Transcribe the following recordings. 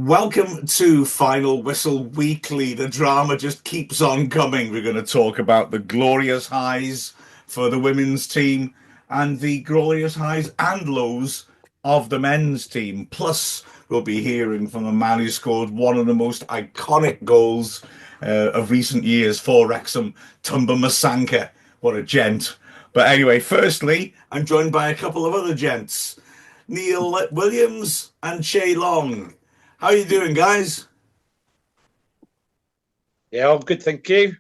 Welcome to Final Whistle Weekly. The drama just keeps on coming. We're going to talk about the glorious highs for the women's team and the glorious highs and lows of the men's team. Plus, we'll be hearing from the man who scored one of the most iconic goals of recent years for Wrexham, Ntumba Massanka. What a gent. But anyway, firstly, I'm joined by a couple of other gents, Neil Williams and Chay. How you doing, guys? Yeah, I'm good, thank you.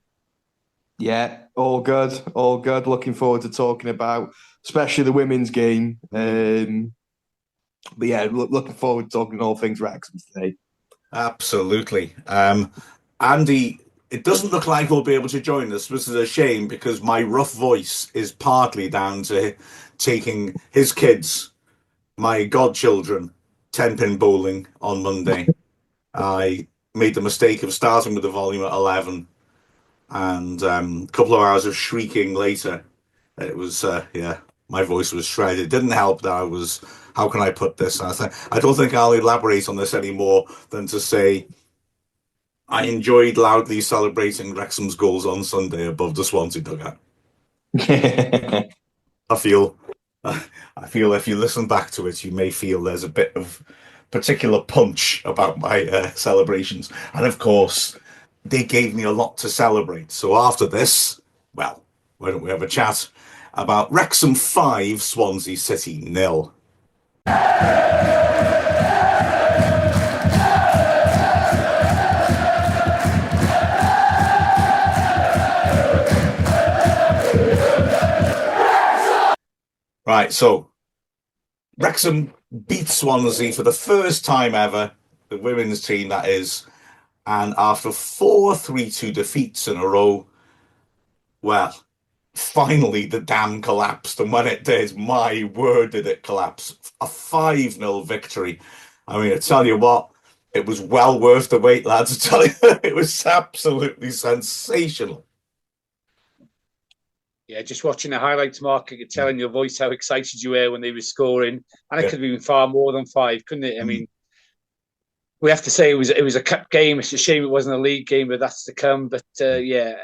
Yeah, all good, all good. Looking forward to talking about, especially the women's game. But yeah, looking forward to talking all things Wrexham today. Absolutely. Andy, it doesn't look like we'll be able to join us, which is a shame because my rough voice is partly down to taking his kids, my godchildren, 10-pin bowling on Monday. I made the mistake of starting with the volume at 11 and a couple of hours of shrieking later. It was, my voice was shredded. It didn't help that I was, how can I put this? I don't think I'll elaborate on this anymore than to say I enjoyed loudly celebrating Wrexham's goals on Sunday above the Swansea dugout. I feel if you listen back to it, you may feel there's a bit of particular punch about my celebrations. And of course, they gave me a lot to celebrate. So after this, well, why don't we have a chat about Wrexham 5, Swansea City 0. Right, so Wrexham beat Swansea for the first time ever, the women's team that is, and after 4 3-2 defeats in a row, well, finally the dam collapsed, and when it did, my word did it collapse. A 5-0 victory. I mean, I tell you what, it was well worth the wait, lads. I tell you, it was absolutely sensational. Yeah, just watching the highlights, Mark, I could tell in your voice how excited you were when they were scoring. And it could have been far more than 5, couldn't it? I mean, we have to say it was a cup game. It's a shame it wasn't a league game, but that's to come. But yeah,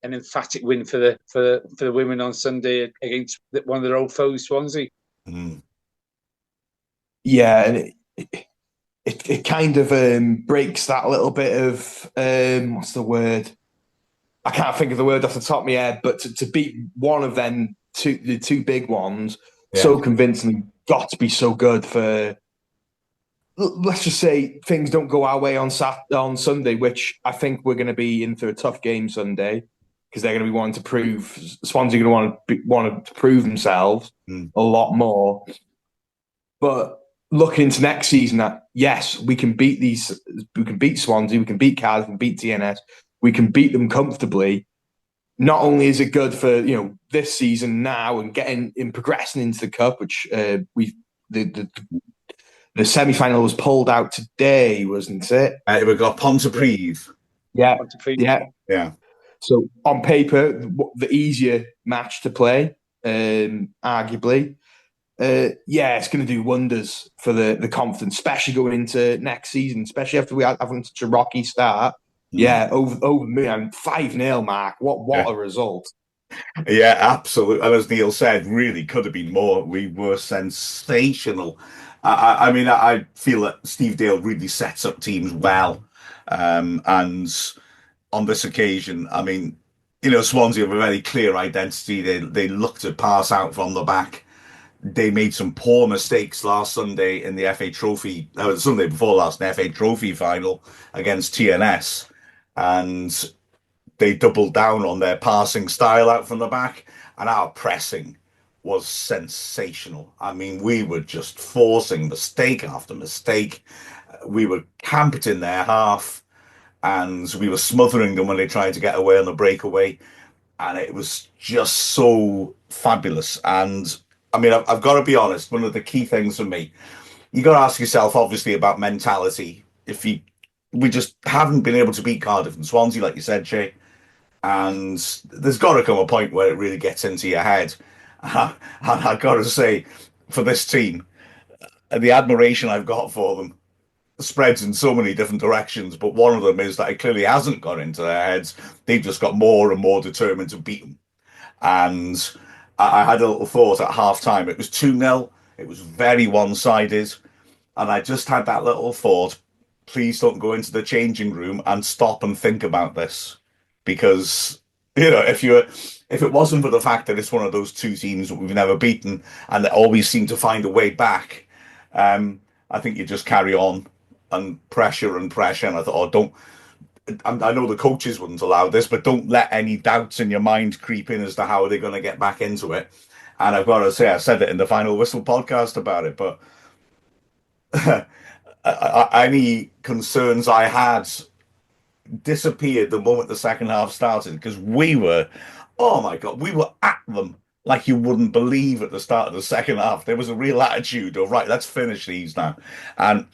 an emphatic win for the women on Sunday against one of their old foes, Swansea. Yeah, and it kind of breaks that little bit of what's the word? I can't think of the word off the top of my head, but to beat one of them, the two big ones, so convincingly, got to be so good for. Let's just say things don't go our way on Sunday, which I think we're going to be in for a tough game Sunday because they're going to be wanting to prove. Swansea are going to want to prove themselves a lot more. But looking into next season, that yes, we can beat these. We can beat Swansea. We can beat Cardiff. We can beat TNS. We can beat them comfortably. Not only is it good for this season now and progressing into the cup, which the semi-final was pulled out today, wasn't it? We got Pontypridd. Yeah, Pontypridd. Yeah. So on paper, the easier match to play, arguably. It's going to do wonders for the confidence, especially going into next season, especially after we having such a rocky start. Yeah, over me, and 5-0, Mark. What a result! Yeah, absolutely. And as Neil said, really could have been more. We were sensational. I mean, I feel that Steve Dale really sets up teams well. And on this occasion, I mean, Swansea have a very clear identity. They look to pass out from the back. They made some poor mistakes last Sunday in the FA Trophy, Sunday before last, in the FA Trophy final against TNS. And they doubled down on their passing style out from the back, and our pressing was sensational. I mean, we were just forcing mistake after mistake. We were camped in their half, and we were smothering them when they tried to get away on the breakaway, and it was just so fabulous. And I mean, I've got to be honest, one of the key things for me, you got to ask yourself, obviously, about mentality. We just haven't been able to beat Cardiff and Swansea, like you said, Chay. And there's got to come a point where it really gets into your head. And I've got to say, for this team, the admiration I've got for them, spreads in so many different directions, but one of them is that it clearly hasn't got into their heads. They've just got more and more determined to beat them. And I had a little thought at half time. It was 2-0. It was very one-sided. And I just had that little thought, please don't go into the changing room and stop and think about this. Because, if it wasn't for the fact that it's one of those two teams that we've never beaten and they always seem to find a way back, I think you just carry on and pressure. And I thought, don't. I know the coaches wouldn't allow this, but don't let any doubts in your mind creep in as to how they're going to get back into it. And I've got to say, I said it in the Final Whistle podcast about it, but any concerns I had disappeared the moment the second half started, because oh my God, we were at them like you wouldn't believe at the start of the second half. There was a real attitude of, right, let's finish these now. And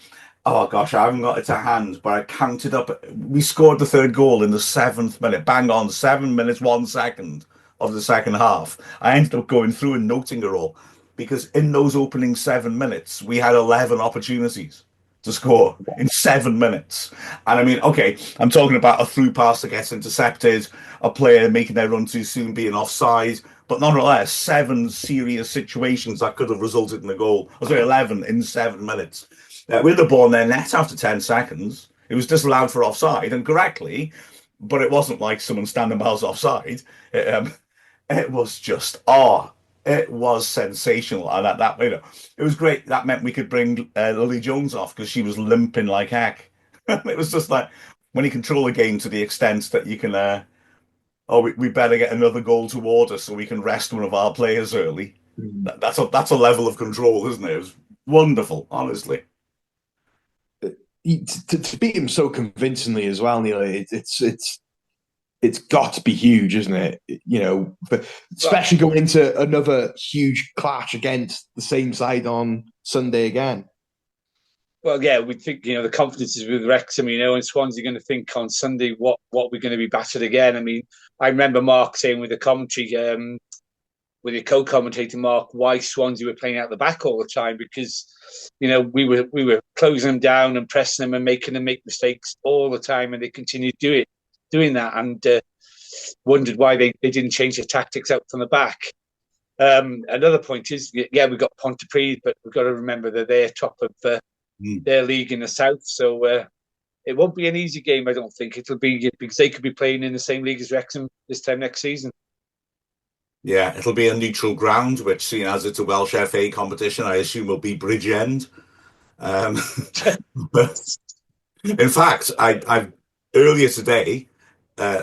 oh gosh, I haven't got it to hand, but I counted up. We scored the third goal in the 7th minute, bang on, 7 minutes, 1 second of the second half. I ended up going through and noting it all, because in those opening 7 minutes, we had 11 opportunities to score in 7 minutes. And I mean, okay, I'm talking about a through pass that gets intercepted, a player making their run too soon, being offside, but nonetheless, 7 serious situations that could have resulted in a goal. I was 11 in 7 minutes. With the ball in their net after 10 seconds, it was disallowed for offside, and correctly, but it wasn't like someone standing miles offside. It was just, it was sensational. And that it was great. That meant we could bring Lily Jones off because she was limping like heck. It was just like, when you control a game to the extent that you can, we better get another goal toward us so we can rest one of our players early. That's a level of control, isn't it? It was wonderful, honestly. To beat him so convincingly as well, Neil, it's got to be huge, isn't it? But especially going into another huge clash against the same side on Sunday again. Well, yeah, we think the confidence is with Wrexham, and Swansea going to think on Sunday what we're going to be battered again. I mean, I remember Mark saying with the commentary, with your co-commentator Mark, why Swansea were playing out the back all the time, because we were closing them down and pressing them and making them make mistakes all the time, and they continued doing that, and wondered why they didn't change their tactics out from the back. Another point is, yeah, we've got Pontypridd, but we've got to remember that they're top of their league in the south, so it won't be an easy game. I don't think it'll be, because they could be playing in the same league as Wrexham this time next season. Yeah, it'll be a neutral ground, which, seeing as it's a Welsh FA competition, I assume will be Bridgend. But in fact, I earlier today,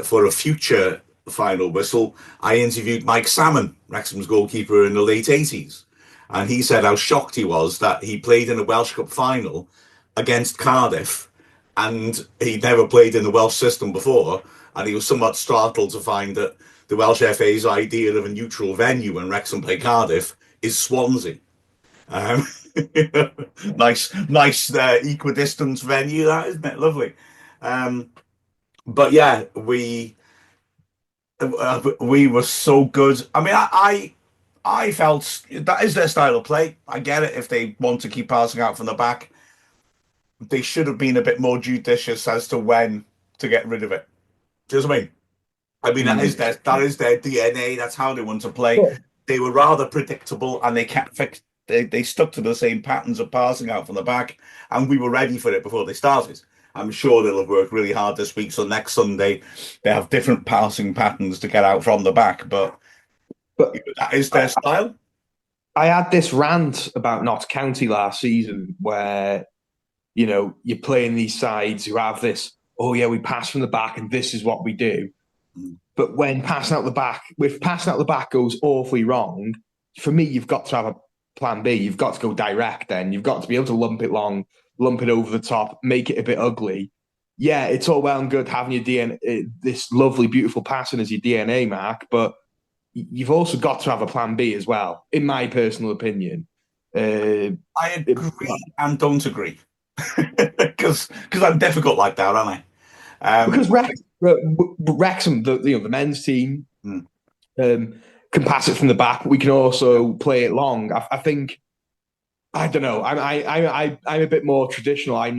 for a future Final Whistle, I interviewed Mike Salmon, Wrexham's goalkeeper in the late 80s. And he said how shocked he was that he played in a Welsh Cup final against Cardiff, and he'd never played in the Welsh system before. And he was somewhat startled to find that the Welsh FA's idea of a neutral venue when Wrexham play Cardiff is Swansea. Nice equidistant venue, that, isn't it? Lovely. But yeah, we were so good. I mean, I felt that is their style of play. I get it. If they want to keep passing out from the back, they should have been a bit more judicious as to when to get rid of it. Do you know what I mean? I mean, that is their DNA. That's how they want to play. Cool. They were rather predictable, and they stuck to the same patterns of passing out from the back, and we were ready for it before they started. I'm sure they'll have worked really hard this week, so next Sunday they have different passing patterns to get out from the back, but that is their style. I had this rant about Notts County last season where, you're playing these sides who have this, oh yeah, we pass from the back and this is what we do. But when passing out the back goes awfully wrong, for me, you've got to have a plan B. You've got to go direct then. You've got to be able to lump it long, lump it over the top, make it a bit ugly. Yeah, it's all well and good having your DNA, this lovely, beautiful passing as your DNA, Mark, but you've also got to have a plan B as well, in my personal opinion. I agree and don't agree. Because I'm difficult like that, aren't I? Because Wrexham, the men's team, can pass it from the back. We can also play it long. I think I don't know. I'm a bit more traditional. I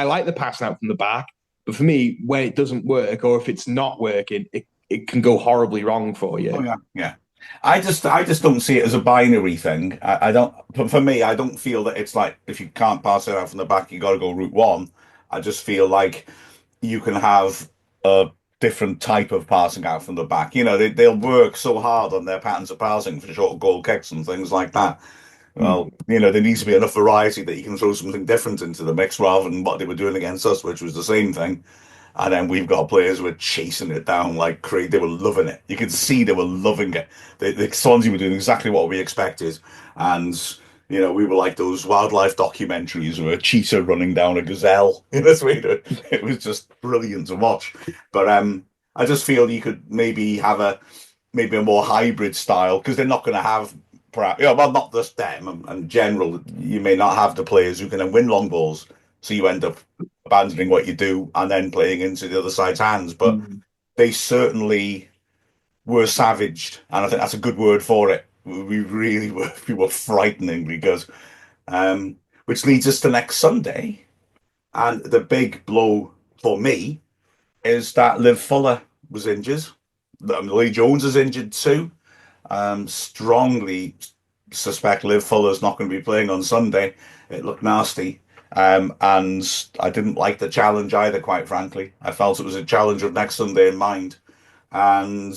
like the passing out from the back, but for me, when it doesn't work or if it's not working, it can go horribly wrong for you. Oh yeah, yeah. I just don't see it as a binary thing. I don't. For me, I don't feel that it's like if you can't pass it out from the back, you got to go route one. I just feel like you can have a different type of passing out from the back. You know, they'll work so hard on their patterns of passing for short goal kicks and things like that. Well, you know, there needs to be enough variety that you can throw something different into the mix rather than what they were doing against us, which was the same thing. And then we've got players who were chasing it down like crazy. They were loving it. You could see they were loving it. The Swansea were doing exactly what we expected. And, you know, we were like those wildlife documentaries where a cheetah running down a gazelle. That's what it was just brilliant to watch. But I just feel you could maybe have maybe a more hybrid style because they're not going to have perhaps, yeah, well, not just them and general. You may not have the players who can then win long balls. So you end up abandoning what you do and then playing into the other side's hands. But they certainly were savaged, and I think that's a good word for it. We really were. We were frighteningly good. Which leads us to next Sunday, and the big blow for me is that Liv Fuller was injured. Lee Jones is injured too. Strongly suspect Liv Fuller's not going to be playing on Sunday. It looked nasty. And I didn't like the challenge either, quite frankly. I felt it was a challenge of next Sunday in mind. And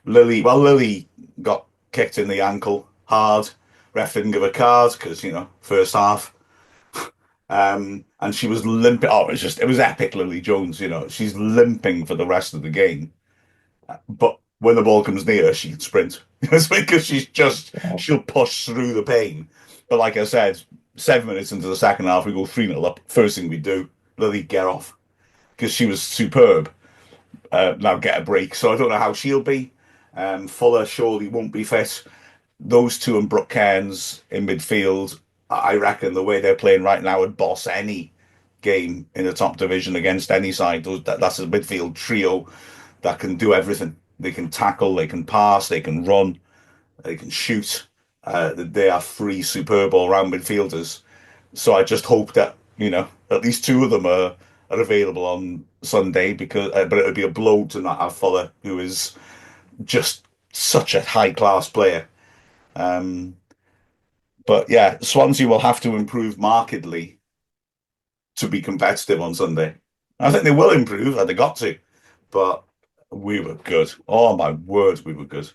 Lily got kicked in the ankle hard. Ref didn't give a card because, you know, first half. And she was limping. Oh, it was epic, Lily Jones, you know. She's limping for the rest of the game. But when the ball comes near her, she can sprint. Because she'll push through the pain. But like I said, 7 minutes into the second half, we go 3-0 up. First thing we do, Lily, get off. Because she was superb. Now get a break. So I don't know how she'll be. Fuller surely won't be fit. Those two and Brooke Cairns in midfield, I reckon the way they're playing right now would boss any game in the top division against any side. That's a midfield trio that can do everything. They can tackle, they can pass, they can run, they can shoot. They are three superb all-round midfielders. So I just hope that, you know, at least two of them are available on Sunday because, but it would be a blow to not have Fuller, who is just such a high-class player. But yeah, Swansea will have to improve markedly to be competitive on Sunday. I think they will improve, and they got to. But we were good. Oh my word, we were good.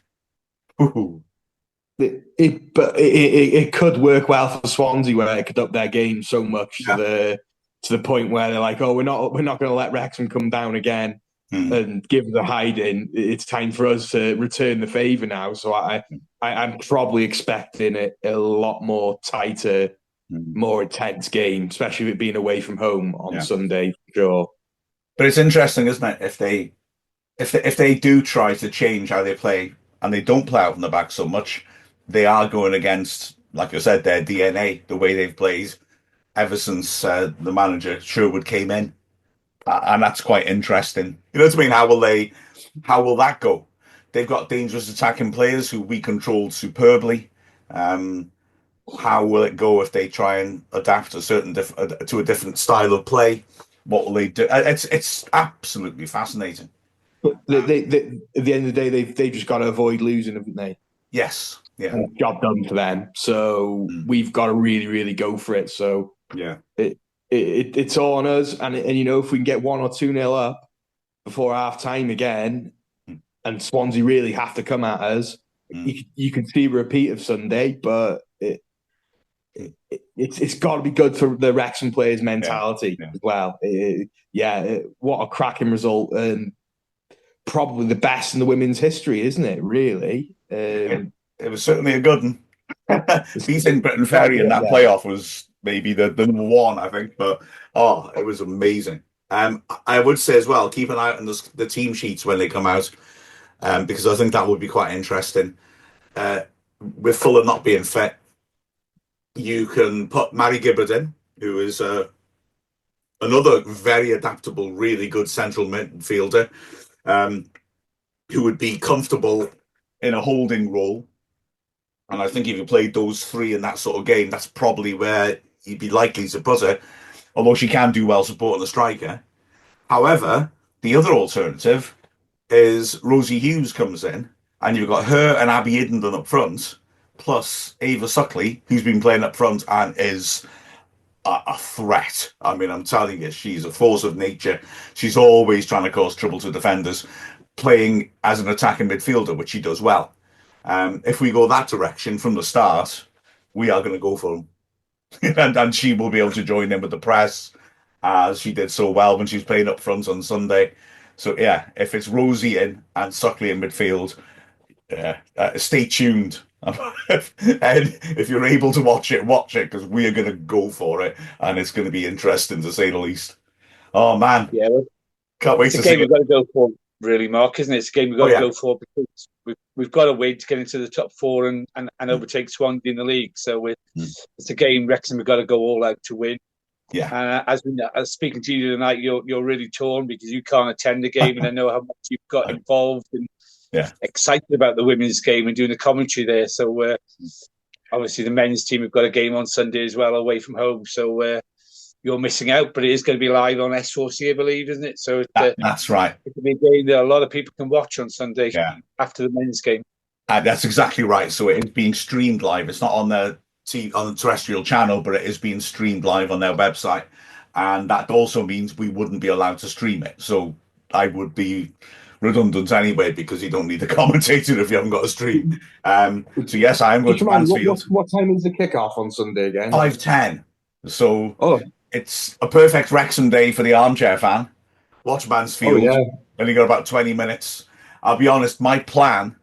It could work well for Swansea where it could up their game so much to the point where they're like, oh, we're not going to let Wrexham come down again and give the hiding. It's time for us to return the favour now. So I'm probably expecting it a lot more tighter, more intense game, especially with it being away from home on Sunday, for sure. But it's interesting, isn't it? If they do try to change how they play and they don't play out in the back so much, they are going against, like I said, their DNA, the way they've played ever since the manager Sherwood came in, and that's quite interesting. You know what I mean? How will that go? They've got dangerous attacking players who we controlled superbly. How will it go if they try and adapt to a different style of play? What will they do? It's absolutely fascinating. But they at the end of the day, they've just got to avoid losing, haven't they? Yes. Yeah. Job done for them. So we've got to really, really go for it. So yeah, it's all on us. And you know, if we can get 1 or 2-0 up before half time again, and Swansea really have to come at us, you can see a repeat of Sunday. But it's got to be good for the Wrexham players' mentality as well. What a cracking result, and probably the best in the women's history, isn't it? Really, it was certainly a good one. Beating Britain Ferry in that playoff was maybe the number one, I think. But it was amazing. I would say as well, keep an eye on the team sheets when they come out, because I think that would be quite interesting. With Fuller not being fit, you can put Mary Gibbard in, who is another very adaptable, really good central midfielder, who would be comfortable in a holding role And I think if you played those three in that sort of game, that's probably where you'd be likely to put her, although she can do well supporting the striker. However, the other alternative is Rosie Hughes comes in, and you've got her and Abby Iddenden up front, plus Ava Suckley, who's been playing up front and is a threat. I mean, I'm telling you, she's a force of nature. She's always trying to cause trouble to defenders, playing as an attacking midfielder, which she does well. If we go that direction from the start, we are going to go for them. And she will be able to join in with the press, as she did so well when she was playing up front on Sunday. So, yeah, if it's Rosie in and Suckley in midfield, stay tuned. And if you're able to watch it, because we are going to go for it, and it's going to be interesting to say the least. Oh man, yeah, well, can't wait it's to a game see we've got to go for, really, Mark, isn't it? It's a game we've got to go for because we've got to win to get into the top four and overtake Swansea in the league. So it's a game, Wrexham, we've got to go all out to win. Yeah. As speaking to you tonight, you're really torn because you can't attend the game, and I know how much you've got involved and excited about the women's game and doing the commentary there. So obviously the men's team have got a game on Sunday as well away from home. So you're missing out, but it is going to be live on S4C, I believe, isn't it? So that's right. It's a game that a lot of people can watch on Sunday after the men's game. That's exactly right. So it is being streamed live. It's not on the terrestrial channel, but it is being streamed live on their website, and that also means we wouldn't be allowed to stream it. So I would be redundant anyway because you don't need a commentator if you haven't got a stream. So yes, I am going to Mansfield. What time is the kickoff on Sunday again? 5:10. So it's a perfect Wrexham day for the armchair fan. Watch Mansfield. Only got about 20 minutes. I'll be honest, my plan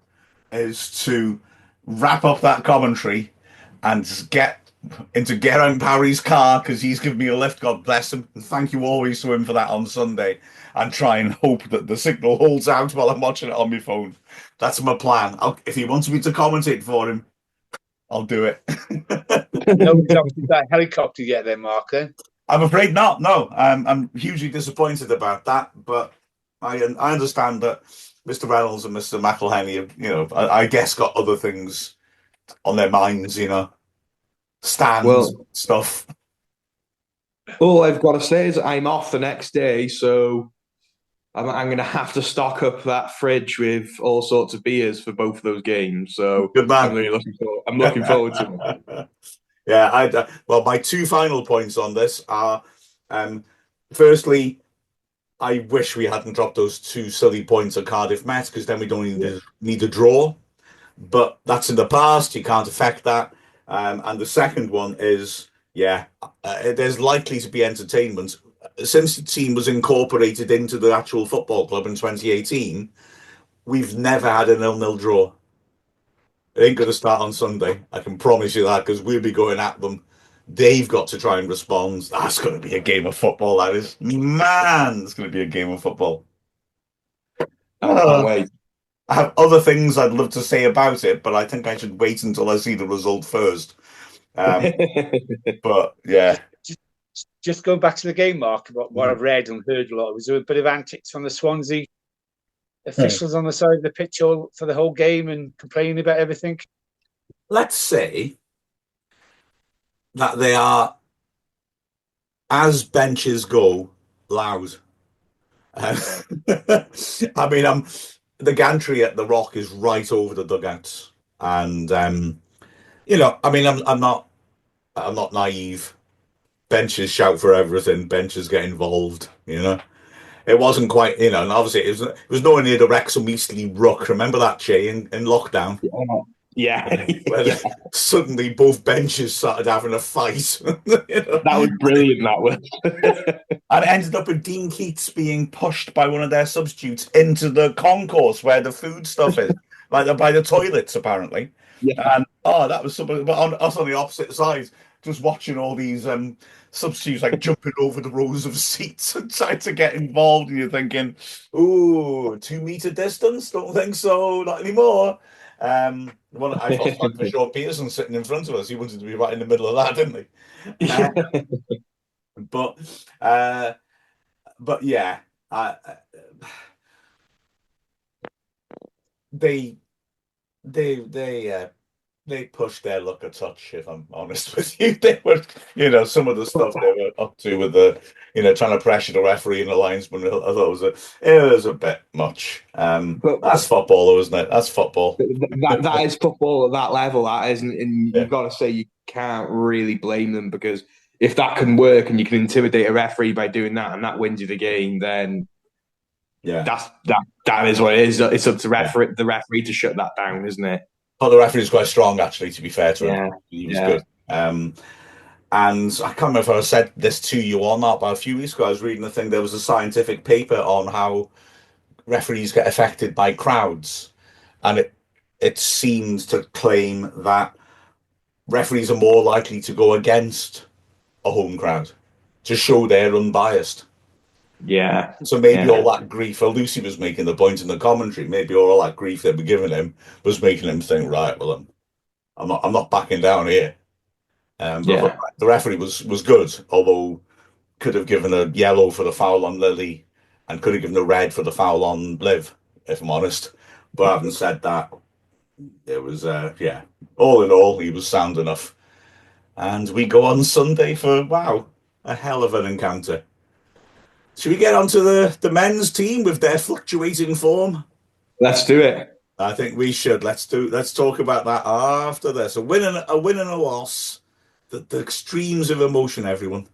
is to wrap up that commentary and get into Geraint Parry's car because he's given me a lift, God bless him. And thank you always to him for that on Sunday, and try and hope that the signal holds out while I'm watching it on my phone. That's my plan. If he wants me to commentate for him, I'll do it. Nobody's obviously got a helicopter yet then, Mark, then? I'm afraid not, no. I'm hugely disappointed about that, but I understand that Mr. Reynolds and Mr. McElhenney have, I guess got other things on their minds, stands, stuff. All I've got to say is I'm off the next day, so I'm going to have to stock up that fridge with all sorts of beers for both of those games. So good man. I'm looking forward to it. Yeah, well, my two final points on this are, firstly, I wish we hadn't dropped those two silly points at Cardiff Met, because then we don't need a draw. But that's in the past. You can't affect that. And the second one is, there's likely to be entertainment. Since the team was incorporated into the actual football club in 2018, we've never had a 0-0 draw. It ain't going to start on Sunday. I can promise you that, because we'll be going at them. They've got to try and respond. That's going to be a game of football, that is. Man, it's going to be a game of football. I can't wait. I have other things I'd love to say about it, but I think I should wait until I see the result first. But, yeah. Just going back to the game, Mark, what I've read and heard a lot, was there a bit of antics from the Swansea officials on the side of the pitch for the whole game and complaining about everything? Let's say that they are, as benches go, loud. I mean, the gantry at the Rock is right over the dugouts, and I mean, I'm not naive. Benches shout for everything. Benches get involved. It wasn't quite, and obviously it was nowhere near the Wrexham Eastleigh ruck. Remember that, Chay, in lockdown? Yeah. Suddenly both benches started having a fight. That was brilliant, that was. And it ended up with Dean Keats being pushed by one of their substitutes into the concourse where the food stuff is, by the toilets, apparently. Yeah. And that was something. But on us on the opposite side, just watching all these substitutes like jumping over the rows of seats and trying to get involved, and you're thinking, "Ooh, 2 meter distance? Don't think so, not anymore." I thought for Sean Peterson sitting in front of us. He wanted to be right in the middle of that, didn't he? But yeah, they they pushed their luck a touch, if I'm honest with you. They were, some of the stuff they were up to with the, trying to pressure the referee and the linesman. I thought it was a bit much. But That's football, though, isn't it? That's football. that is football at that level, that isn't. And Yeah. you've got to say you can't really blame them, because if that can work and you can intimidate a referee by doing that and that wins you the game, then that is what it is. It's up to the referee to shut that down, isn't it? But the referee was quite strong, actually, to be fair to him. He was good. And I can't remember if I said this to you or not, but a few weeks ago I was reading a thing. There was a scientific paper on how referees get affected by crowds. And it seems to claim that referees are more likely to go against a home crowd to show they're unbiased. Yeah. So maybe all that grief, Lucy was making the point in the commentary, maybe all that grief they were giving him was making him think, right, well, I'm not backing down here. But the referee was good, although could have given a yellow for the foul on Lily and could have given a red for the foul on Liv, if I'm honest. But having said that, it was, all in all, he was sound enough. And we go on Sunday for, a hell of an encounter. Should we get onto the men's team with their fluctuating form? Let's do it. I think we should. Let's talk about that after this. A win and a loss. The extremes of emotion, everyone.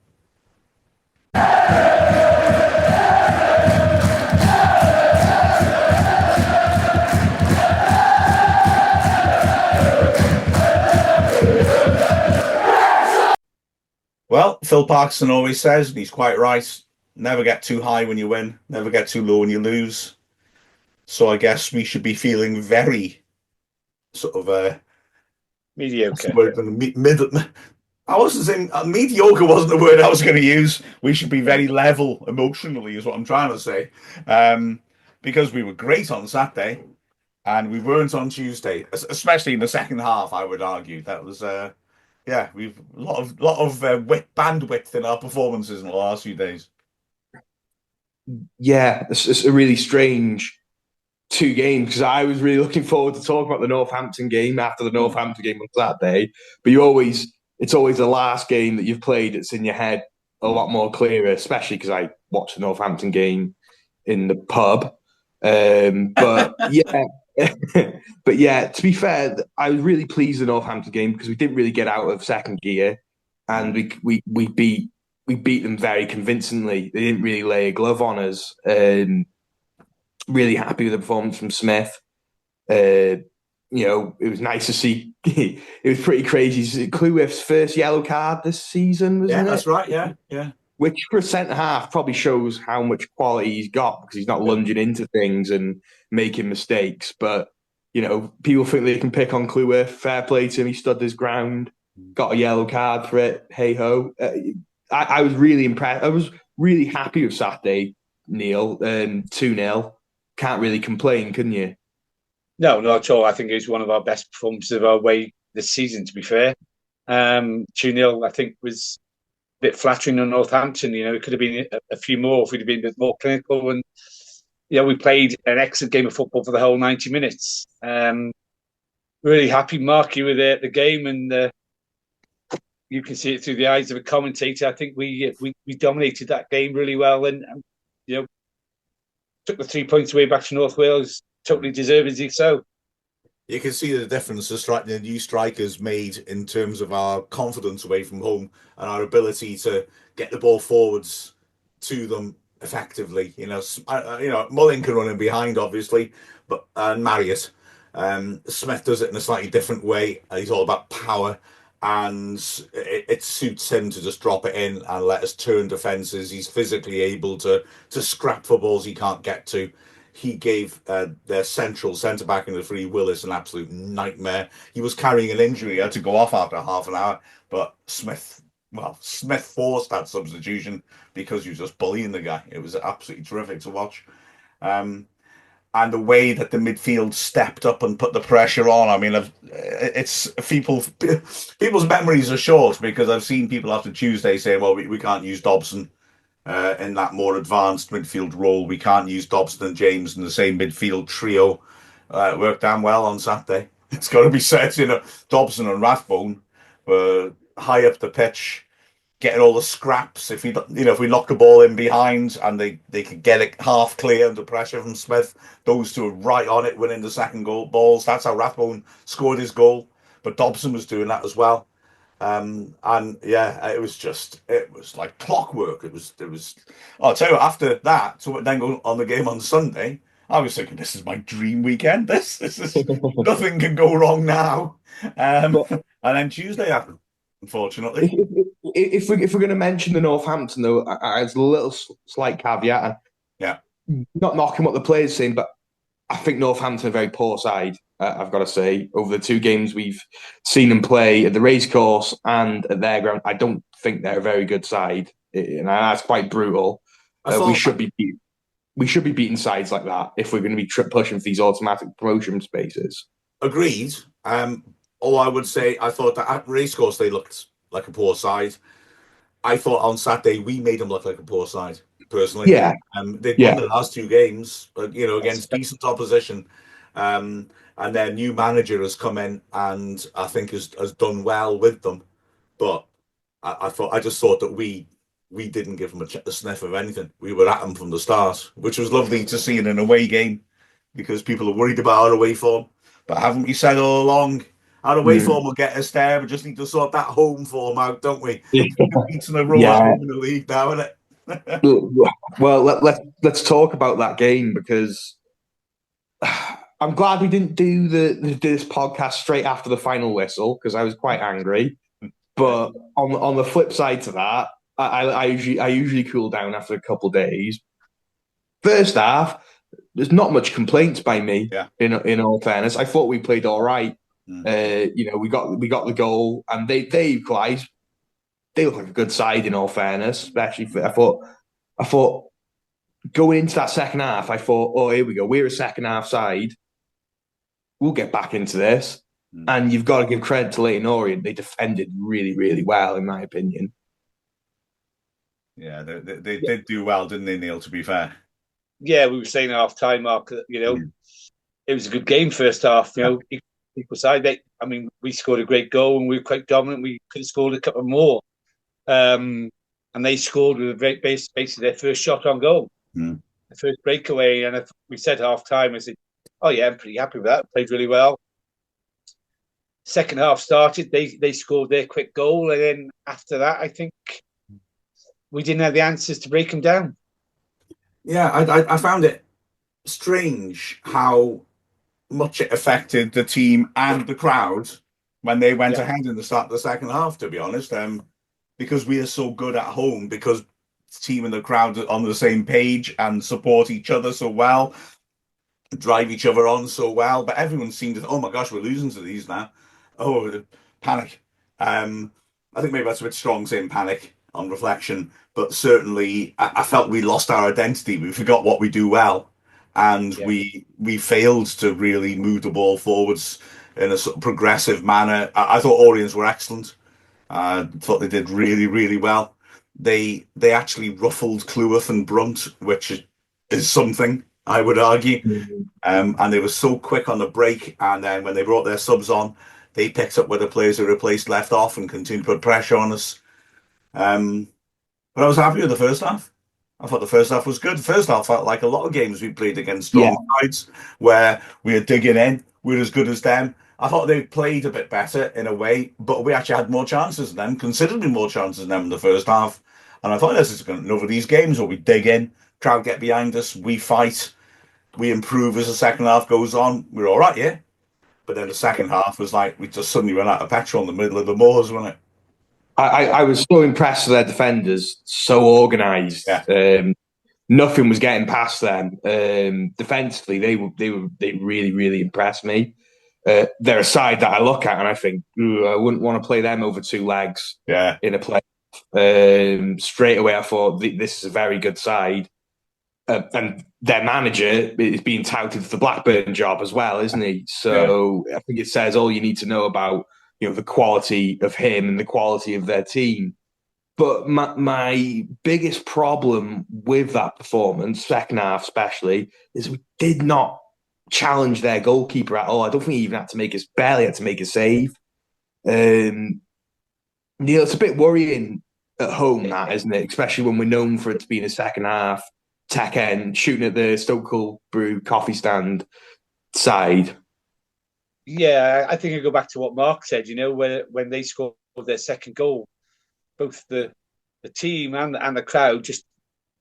Well, Phil Parkinson always says, and he's quite right, never get too high when you win, never get too low when you lose. So I guess we should be feeling very sort of mediocre. I wasn't saying mediocre wasn't the word I was going to use. We should be very level emotionally, is what I'm trying to say, because we were great on Saturday and we weren't on Tuesday, especially in the second half. I would argue that was we've a lot of bandwidth in our performances in the last few days. Yeah, it's a really strange 2 games, because I was really looking forward to talking about the Northampton game after the Northampton game on Saturday. But it's always the last game that you've played that's in your head a lot more clearer, especially because I watched the Northampton game in the pub. But to be fair, I was really pleased with the Northampton game because we didn't really get out of second gear, and we beat them very convincingly. They didn't really lay a glove on us. Really happy with the performance from Smith. It was nice to see. It was pretty crazy. Clewiff's first yellow card this season, wasn't it? Yeah, that's right. Yeah. Which for a centre half probably shows how much quality he's got, because he's not lunging into things and making mistakes. But people think they can pick on Clewiff. Fair play to him. He stood his ground, got a yellow card for it. Hey ho! I was really impressed. I was really happy with Saturday, Neil. 2-0. Can't really complain, can you? No, not at all. I think it was one of our best performances of our way this season, to be fair. 2-0, I think, was a bit flattering on Northampton. It could have been a few more if we'd have been a bit more clinical. And, we played an excellent game of football for the whole 90 minutes. Really happy, Marky, with the game. And you can see it through the eyes of a commentator. I think we dominated that game really well. And took the 3 points away back to North Wales, totally deservedly so. You can see the difference the new strikers made in terms of our confidence away from home and our ability to get the ball forwards to them effectively. Mullin can run in behind, obviously, and Marriott. Smith does it in a slightly different way. He's all about power, and it suits him to just drop it in and let us turn defences. He's physically able to scrap for balls he can't get to. He gave their central centre-back in the Free Willis an absolute nightmare. He was carrying an injury. He had to go off after half an hour, but Smith forced that substitution because he was just bullying the guy. It was absolutely terrific to watch. And the way that the midfield stepped up and put the pressure on. I mean, it's people's memories are short, because I've seen people after Tuesday say, well, we can't use Dobson in that more advanced midfield role. We can't use Dobson and James in the same midfield trio. It worked damn well on Saturday. It's got to be said, Dobson and Rathbone were high up the pitch, getting all the scraps. If we knock the ball in behind and they could get it half clear under pressure from Smith, those two are right on it, winning the second goal balls. That's how Rathbone scored his goal. But Dobson was doing that as well. And yeah, it was like clockwork. It was. I'll tell you, after that, so then go on the game on Sunday, I was thinking, this is my dream weekend. This is nothing can go wrong now. And then Tuesday happened, unfortunately. If we're going to mention the Northampton, though, as a little slight caveat, yeah, not knocking what the players saying, but I think Northampton are a very poor side. I've got to say, over the two games we've seen them play at the racecourse and at their ground, I don't think they're a very good side, and that's quite brutal. We should be beating sides like that if we're going to be pushing for these automatic promotion spaces. Agreed. Although I would say I thought that at racecourse they looked like a poor side. I thought on Saturday we made them look like a poor side. Personally, they'd won the last two games, against decent opposition. And their new manager has come in and I think has done well with them. But I just thought that we didn't give them a sniff of anything. We were at them from the start, which was lovely to see in an away game because people are worried about our away form. But haven't we said all along, our away form will get us there. We just need to sort that home form out, don't we? It's in a row at home in the league now, isn't it? Well, let's talk about that game because I'm glad we didn't do this podcast straight after the final whistle because I was quite angry. But on the flip side to that, I usually cool down after a couple of days. First half, there's not much complaints by me. Yeah. In all fairness, I thought we played all right. We got the goal and they equalised. They look like a good side in all fairness. Especially I thought going into that second half, I thought, oh, here we go. We're a second half side. We'll get back into this. And you've got to give credit to Leyton Orient. They defended really, really well, in my opinion. Yeah, they did do well, didn't they, Neil, to be fair? Yeah, we were saying at half time, Mark, it was a good game first half, equal side. We scored a great goal and we were quite dominant. We could have scored a couple more. And they scored with basically their first shot on goal. The first breakaway. And we said half time, I said, oh yeah, I'm pretty happy with that. Played really well. Second half started, they scored their quick goal. And then after that, I think we didn't have the answers to break them down. Yeah, I found it strange how much it affected the team and the crowd when they went ahead in the start of the second half, to be honest. Because we are so good at home, because the team and the crowd are on the same page and support each other so well, drive each other on so well. But everyone seemed to, oh my gosh, we're losing to these now. Oh, panic. I think maybe that's a bit strong saying panic on reflection, but certainly I felt we lost our identity. We forgot what we do well, and we failed to really move the ball forwards in a sort of progressive manner. I thought Orients were excellent. I thought they did really, really well. They actually ruffled Cleworth and Brunt, which is something, I would argue. And they were so quick on the break, and then when they brought their subs on, they picked up where the players who replaced left off and continued to put pressure on us. But I was happy with the first half. I thought the first half was good. The first half felt like a lot of games we played against strong sides where we were digging in. We're as good as them. I thought they played a bit better in a way, but we actually had more chances than them, considerably more chances than them in the first half. And I thought this is going to over these games where we dig in, crowd get behind us, we fight, we improve as the second half goes on. We're all right, yeah. But then the second half was like we just suddenly ran out of petrol in the middle of the moors, wasn't it? I was so impressed with their defenders, so organised. Yeah. Nothing was getting past them. Defensively, they really, really impressed me. They're a side that I look at and I think I wouldn't want to play them over two legs in a play. Straight away, I thought this is a very good side. And their manager is being touted for the Blackburn job as well, isn't he? So I think it says all you need to know about the quality of him and the quality of their team. But my biggest problem with that performance, second half especially, is we did not challenge their goalkeeper at all. I don't think he even had to barely had to make a save. It's a bit worrying at home, that, isn't it? Especially when we're known for it to be in the second half, tech end, shooting at the Stoke Brew coffee stand side. Yeah, I think I go back to what Mark said. When they scored their second goal, both the team and the crowd just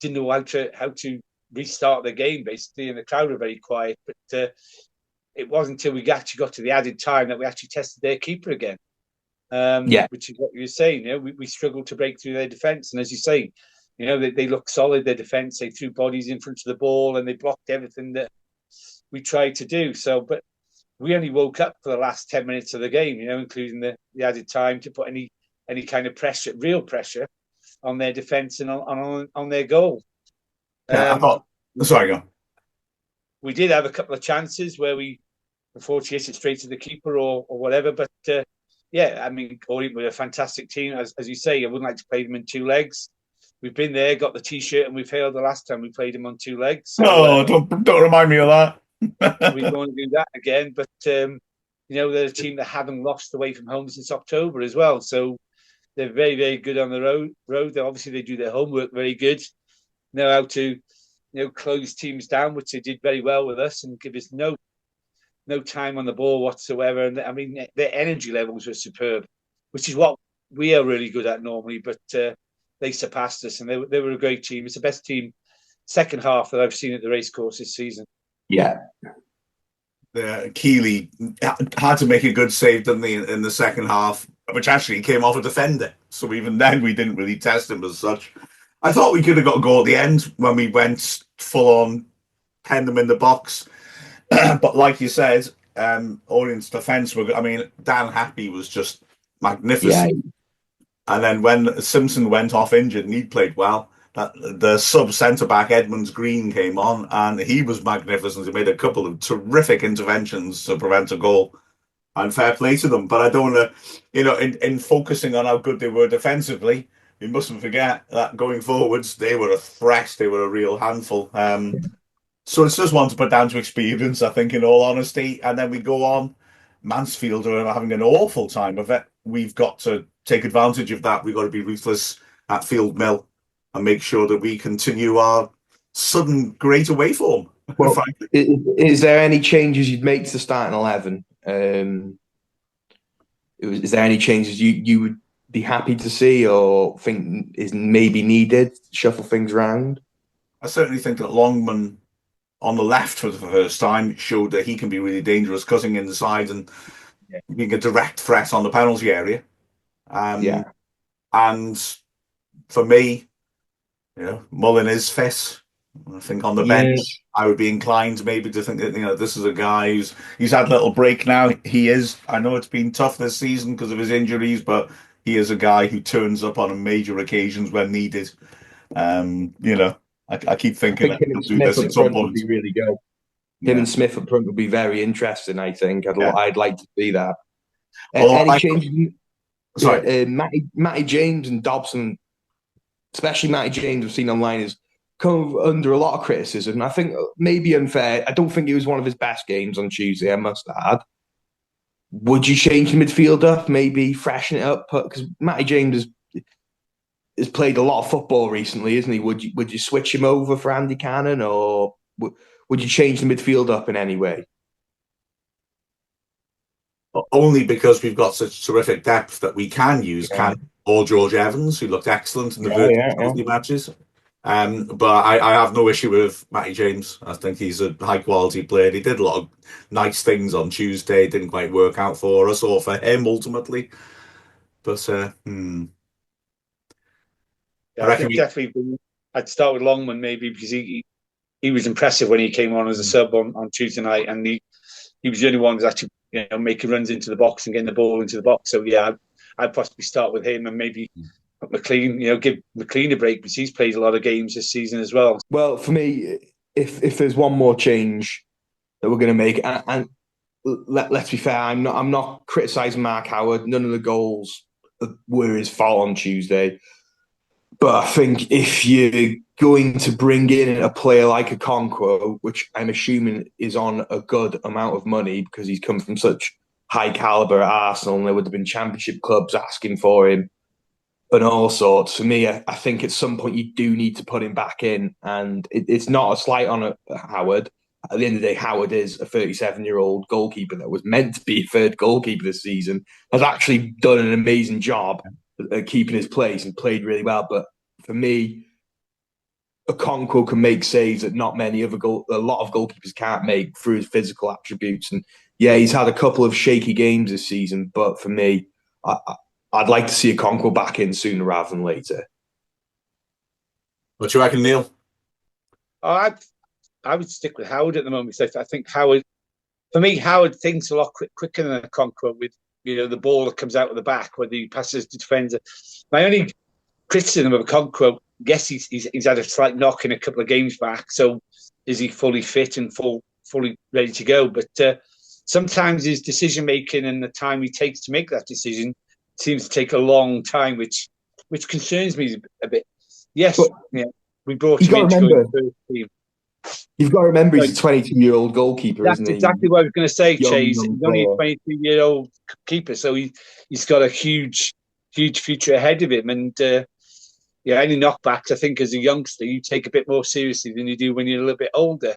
didn't know how to restart the game, basically, and the crowd were very quiet. But it wasn't until we actually got to the added time that we actually tested their keeper again. Which is what you were saying. We struggled to break through their defence, and as you say, they look solid. Their defence, they threw bodies in front of the ball, and they blocked everything that we tried to do. So, but we only woke up for the last 10 minutes of the game, including the added time, to put any kind of pressure, real pressure, on their defence and on their goal. Sorry, go on. We did have a couple of chances where we unfortunately hit it straight to the keeper or whatever, but Orient were a fantastic team. As you say, I wouldn't like to play them in two legs. We've been there, got the T-shirt, and we failed the last time we played them on two legs. So, don't remind me of that. We want to do that again, but they're a team that haven't lost away from home since October as well. So they're very, very good on the road. Obviously, they do their homework very good. Know how to close teams down, which they did very well with us, and give us no time on the ball whatsoever. And I mean, their energy levels were superb, which is what we are really good at normally. But they surpassed us, and they were a great team. It's the best team second half that I've seen at the racecourse this season. Yeah. Keeley had to make a good save, didn't he, in the second half, which actually came off a defender. So even then, we didn't really test him as such. I thought we could have got a goal at the end when we went full on, pen them in the box. But like you said, Orient's defence Dan Happy was just magnificent. Yeah. And then when Simpson went off injured and he played well, the sub centre-back Edmonds Green came on and he was magnificent. He made a couple of terrific interventions to prevent a goal. And fair play to them. But I don't want to, in focusing on how good they were defensively, we mustn't forget that going forwards, they were a threat. They were a real handful. So it's just one to put down to experience, I think, in all honesty. And then we go on. Mansfield are having an awful time of it. We've got to take advantage of that. We've got to be ruthless at Field Mill and make sure that we continue our sudden great away form. Well, is there any changes you'd make to the starting 11? Is there any changes you would be happy to see or think is maybe needed to shuffle things around? I certainly think that Longman on the left for the first time showed that he can be really dangerous, cutting inside and being a direct threat on the penalty area. And for me, Mullin is fit. I think on the bench, I would be inclined maybe to think that, this is a guy he's had a little break now. I know it's been tough this season because of his injuries, but he is a guy who turns up on major occasions when needed. I keep thinking that he'll do this at some point. Would be really good. Him and Smith up front would be very interesting, I think. I'd like to see that. Any changes? Sorry. Matty James and Dobson, especially Matty James, I've seen online, is come under a lot of criticism. I think maybe unfair. I don't think it was one of his best games on Tuesday, I must add. Would you change the midfield up, maybe freshen it up? Because Matty James has played a lot of football recently, isn't he? Would you switch him over for Andy Cannon, or would you change the midfield up in any way? Only because we've got such terrific depth that we can use Cannon or George Evans, who looked excellent in the virtual matches. But I have no issue with Matty James. I think he's a high-quality player. He did a lot of nice things on Tuesday. Didn't quite work out for us or for him, ultimately. But, I think definitely I'd start with Longman, maybe, because he was impressive when he came on as a sub on Tuesday night, and he was the only one who's actually making runs into the box and getting the ball into the box. So, I'd possibly start with him and maybe McLean, give McLean a break because he's played a lot of games this season as well. Well, for me, if there's one more change that we're going to make, and let's be fair, I'm not criticising Mark Howard. None of the goals were his fault on Tuesday. But I think if you're going to bring in a player like a Conquo, which I'm assuming is on a good amount of money because he's come from such high caliber at Arsenal, and there would have been championship clubs asking for him and all sorts. For me, I think at some point you do need to put him back in, and it's not a slight on Howard. At the end of the day, Howard is a 37-year-old goalkeeper that was meant to be a third goalkeeper this season, has actually done an amazing job at keeping his place and played really well. But for me, Okonkwo can make saves that not many other a lot of goalkeepers can't make through his physical attributes. And yeah, he's had a couple of shaky games this season, but for me, I'd like to see Okonkwo back in sooner rather than later. What do you reckon, Neil? I would stick with Howard at the moment. I think Howard, for me, Howard thinks a lot quicker than Okonkwo with, the ball that comes out of the back, whether he passes to defender. My only criticism of Okonkwo, yes, he's had a slight knock in a couple of games back. So is he fully fit and fully ready to go? But sometimes his decision making and the time he takes to make that decision seems to take a long time, which concerns me a bit. Yes, we brought him in to go in the first team. You've got to remember he's a 22-year-old goalkeeper, isn't he? That's exactly what I was going to say, Chay. He's only a 22-year-old keeper, so he's got a huge future ahead of him. And any knockbacks, I think, as a youngster, you take a bit more seriously than you do when you're a little bit older.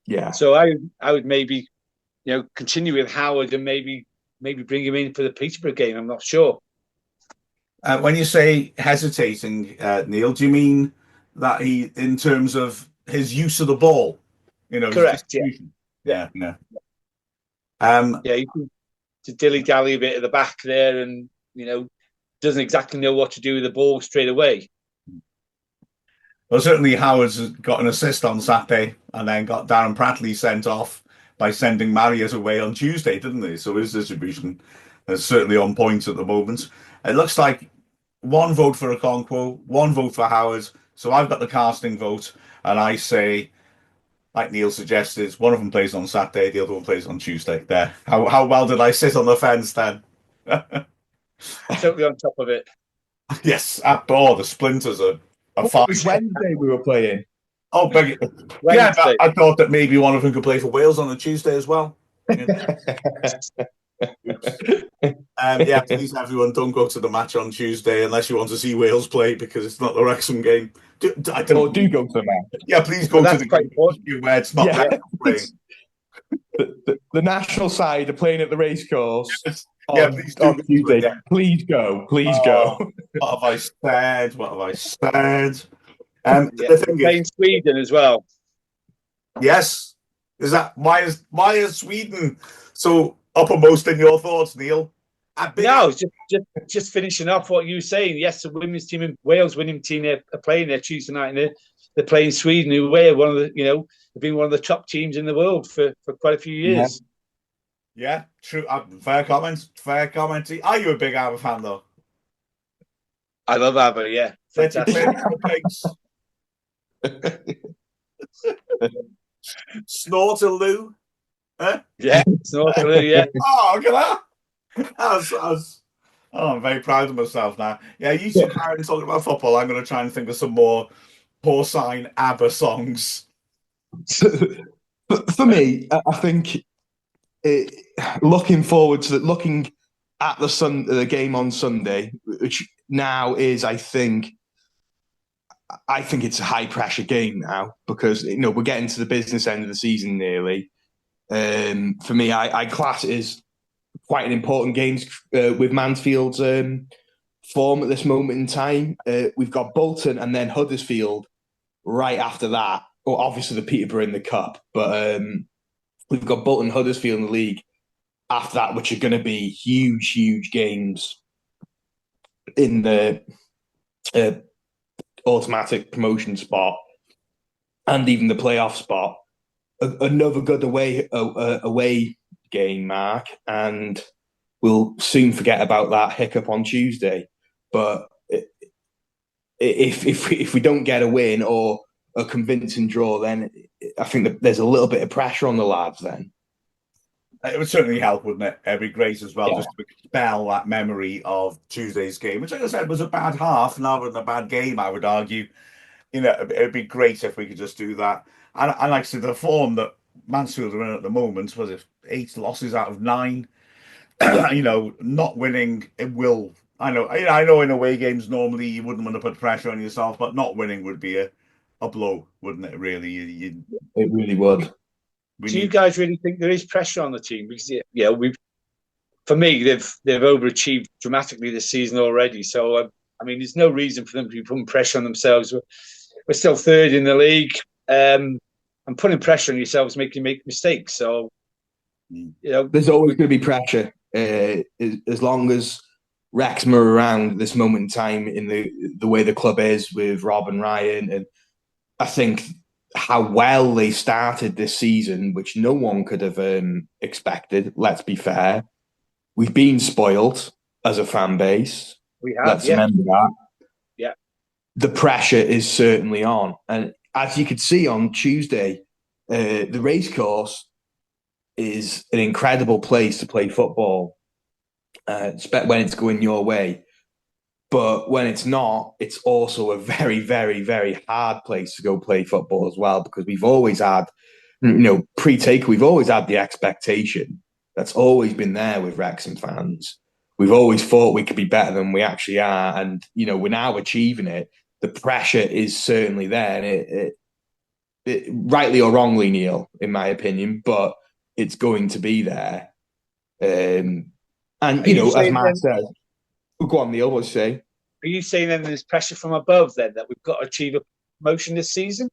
Yeah. So I would maybe, continue with Howard and maybe bring him in for the Peterborough game. I'm not sure. When you say hesitating, Neil, do you mean that he, in terms of his use of the ball, correct? Yeah. You can to dilly-dally a bit at the back there, and doesn't exactly know what to do with the ball straight away. Well, certainly Howard's got an assist on Saturday, and then got Darren Pratley sent off by sending Marius away on Tuesday, didn't he? So his distribution is certainly on point at the moment. It looks like one vote for Okonkwo, one vote for Howard. So I've got the casting vote. And I say, like Neil suggested, one of them plays on Saturday, the other one plays on Tuesday. There. How well did I sit on the fence then? Totally on top of it. Yes. The splinters are fine. It was Wednesday we were playing. Oh, yeah, I thought that maybe one of them could play for Wales on a Tuesday as well. Please everyone, don't go to the match on Tuesday unless you want to see Wales play, because it's not the Wrexham game. Do go to the match. Yeah, please go to the game where it's not playing. The national side are playing at the racecourse. Please on Tuesday. Yeah. Please go. What have I said? The thing is, Sweden as well. Yes. Why is Sweden so uppermost in your thoughts, Neil? No, just finishing off what you were saying. Yes, the women's team and Wales winning team are playing there Tuesday night, and they're playing Sweden, who are one of the they've been one of the top teams in the world for quite a few years. Yeah, true. Fair comment. Are you a big ABBA fan though? I love ABBA. Yeah, fantastic. Snortaloo. Huh? Yeah, Snortaloo. Yeah. Oh, look at that. I'm very proud of myself now. Yeah, you two carry talking about football. I'm going to try and think of some more porcine ABBA songs. For me, I think looking at the game on Sunday, which now is, I think it's a high pressure game now, because we're getting to the business end of the season nearly. For me, I class it as quite an important game with Mansfield's form at this moment in time. We've got Bolton and then Huddersfield right after that. Well, obviously the Peterborough in the Cup, but we've got Bolton, Huddersfield in the league after that, which are going to be huge games in the automatic promotion spot and even the playoff spot. Another good away game, Mark, and we'll soon forget about that hiccup on Tuesday. But if we don't get a win or a convincing draw, then I think that there's a little bit of pressure on the lads then. It would certainly help, wouldn't it? It'd be great as well, Yeah. just to expel that memory of Tuesday's game, which, like I said, was a bad half, rather than a bad game, I would argue. It'd be great if we could just do that. And like I said, the form that Mansfield are in at the moment, was it 8 losses out of 9? Not winning, it will. I know in away games normally you wouldn't want to put pressure on yourself, but not winning would be a blow, wouldn't it? Really, It really would. Do you guys really think there is pressure on the team? Because for me, they've overachieved dramatically this season already. So I mean, there's no reason for them to be putting pressure on themselves. We're still third in the league, and putting pressure on yourselves make you make mistakes. So there's always going to be pressure as long as Wrexham are around this moment in time in the way the club is with Rob and Ryan. And I think how well they started this season, which no one could have expected, let's be fair. We've been spoiled as a fan base. We have, let's remember that. Yeah. The pressure is certainly on. And as you could see on Tuesday, the racecourse is an incredible place to play football, when it's going your way. But when it's not, it's also a very, very, very hard place to go play football as well, because we've always had, pre-take, we've always had the expectation that's always been there with Wrexham fans. We've always thought we could be better than we actually are. And, we're now achieving it. The pressure is certainly there. And it rightly or wrongly, Neil, in my opinion, but it's going to be there. And, as Matt said, go on, Neil, what you say? Are you saying then there's pressure from above then that we've got to achieve a promotion this season?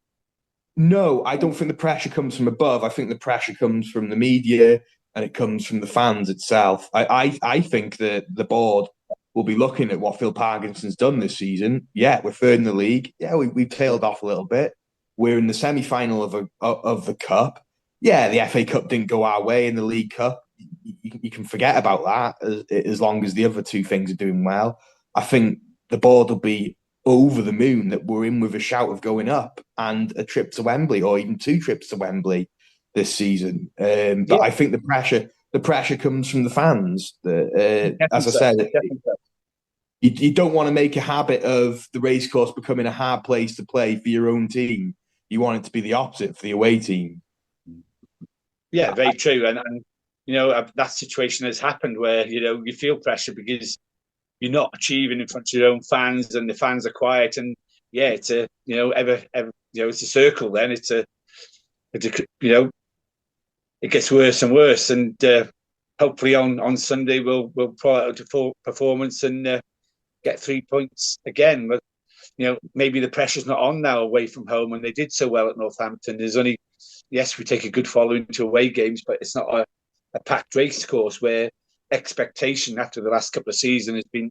No, I don't think the pressure comes from above. I think the pressure comes from the media and it comes from the fans itself. I think that the board will be looking at what Phil Parkinson's done this season. Yeah, we're third in the league. Yeah, we've tailed off a little bit. We're in the semi-final of the cup. Yeah, the FA Cup didn't go our way in the League Cup. You can forget about that as long as the other two things are doing well. I think the board will be over the moon that we're in with a shout of going up and a trip to Wembley, or even 2 trips to Wembley this season. But I think the pressure comes from the fans. As I said, you don't want to make a habit of the racecourse becoming a hard place to play for your own team. You want it to be the opposite for the away team. Yeah, very true. And that situation has happened where, you feel pressure because you're not achieving in front of your own fans and the fans are quiet. And yeah, it's a, it's a circle then. It gets worse and worse. And hopefully on Sunday we'll pull out a full performance and get 3 points again. But, maybe the pressure's not on now away from home, and they did so well at Northampton. There's only, yes, we take a good following to away games, but it's not a packed race course where expectation after the last couple of seasons has been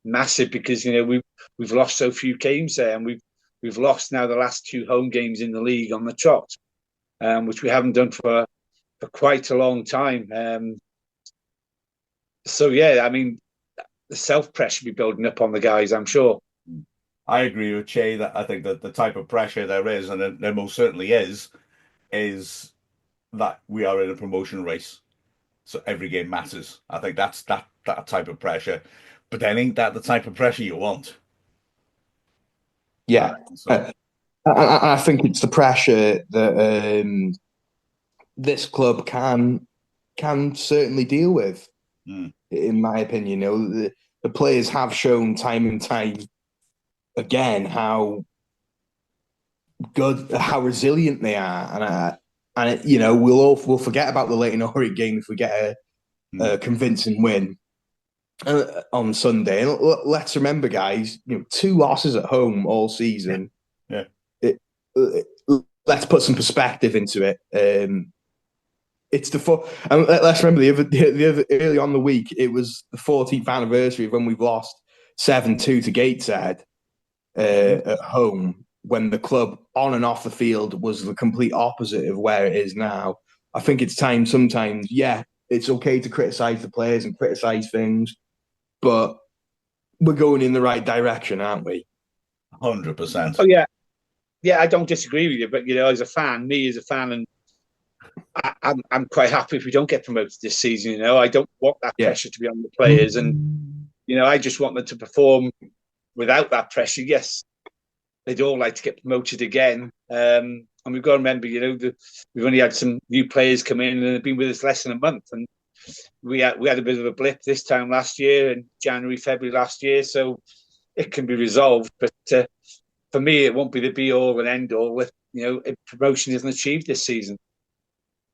massive because, we've lost so few games there, and we've lost now the last 2 home games in the league on the trot, which we haven't done for quite a long time. So, yeah, I mean, the self-pressure be building up on the guys, I'm sure. I agree with Chay that I think that the type of pressure there is, and there most certainly is that we are in a promotion race. So every game matters. I think that's that type of pressure. But then ain't that the type of pressure you want? Yeah. I think it's the pressure that this club can certainly deal with, in my opinion. The players have shown time and time again how good, how resilient they are, and we'll forget about the Leyton Orient game if we get a convincing win on Sunday. And let's remember, guys, 2 losses at home all season. Yeah. Let's put some perspective into it. It's and let's remember the other early on the week. It was the 14th anniversary of when we've lost 7-2 to Gateshead at home, when the club on and off the field was the complete opposite of where it is now. I think it's time sometimes, it's okay to criticise the players and criticise things, but we're going in the right direction, aren't we? 100%. Oh, yeah. Yeah, I don't disagree with you, but, as a fan, and I'm quite happy if we don't get promoted this season. You know, I don't want that pressure to be on the players, and you know, I just want them to perform without that pressure. Yes, they'd all like to get promoted again, and we've got to remember, you know, we've only had some new players come in and they've been with us less than a month, and we had a bit of a blip this time last year in January, February last year, so it can be resolved. But for me, it won't be the be all and end all if, you know, if promotion isn't achieved this season.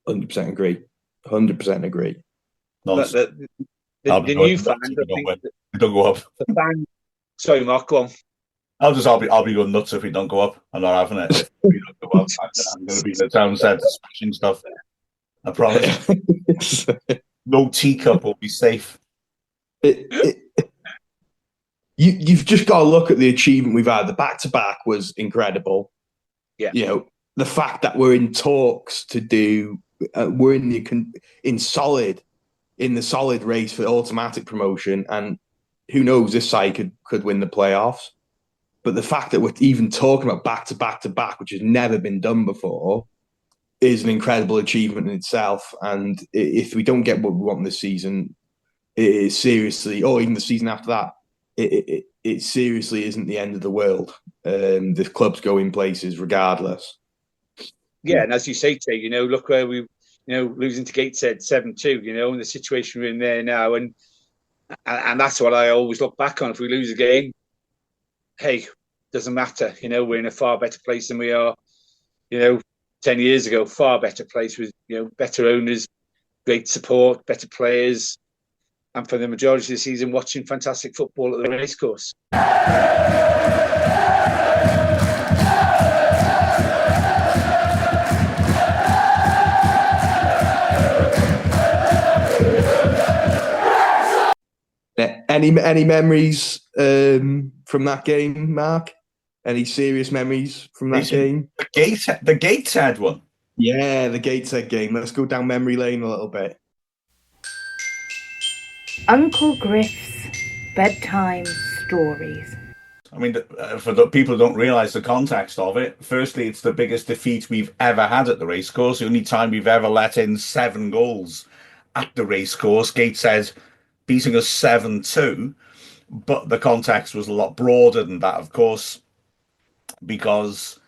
100% agree. 100% agree. But the new fan, don't go up. The fan. Sorry, Mark, go on. I'll be going nuts if we don't go up. I'm not having it. If we don't go up, I'm going to be in the town centre smashing stuff. I promise. No teacup will be safe. You've just got to look at the achievement we've had. The back-to-back was incredible. Yeah. You know, the fact that we're in talks to do, we're in the solid race for automatic promotion, and who knows, this side could win the playoffs. But the fact that we're even talking about back-to-back, which has never been done before, is an incredible achievement in itself. And if we don't get what we want this season, it is seriously, or even the season after that, it seriously isn't the end of the world. The club's going places regardless. Yeah, and as you say, Chay, you know, look where we, you know, losing to Gateshead 7-2, you know, and the situation we're in there now, and that's what I always look back on. If we lose a game, hey, doesn't matter. You know, we're in a far better place than we are, you know, 10 years ago. Far better place with, you know, better owners, great support, better players, and for the majority of the season, watching fantastic football at the racecourse. Any memories from that game, Mark? Any serious memories from that game? The Gateshead one. Yeah, the Gateshead game. Let's go down memory lane a little bit. Uncle Griff's bedtime stories. I mean, for the people who don't realise the context of it, firstly, it's the biggest defeat we've ever had at the racecourse. The only time we've ever let in 7 goals at the racecourse. Gateshead beating us 7-2, but the context was a lot broader than that, of course, because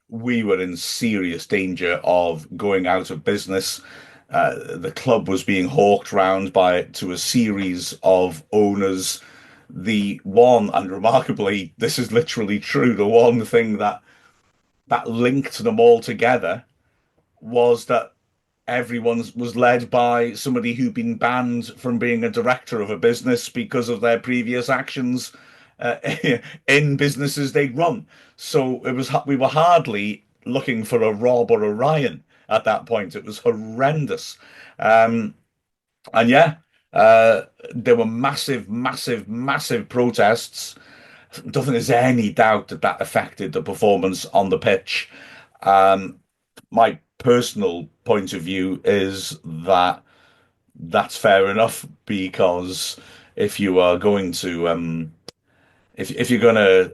we were in serious danger of going out of business. The club was being hawked round to a series of owners. The one, and remarkably, this is literally true, the one thing that linked them all together was that everyone was led by somebody who'd been banned from being a director of a business because of their previous actions in businesses they'd run. So we were hardly looking for a Rob or a Ryan at that point. It was horrendous. And yeah, there were massive protests. I don't think there's any doubt that affected the performance on the pitch. My personal point of view is that that's fair enough, because if you are going to if you're going to,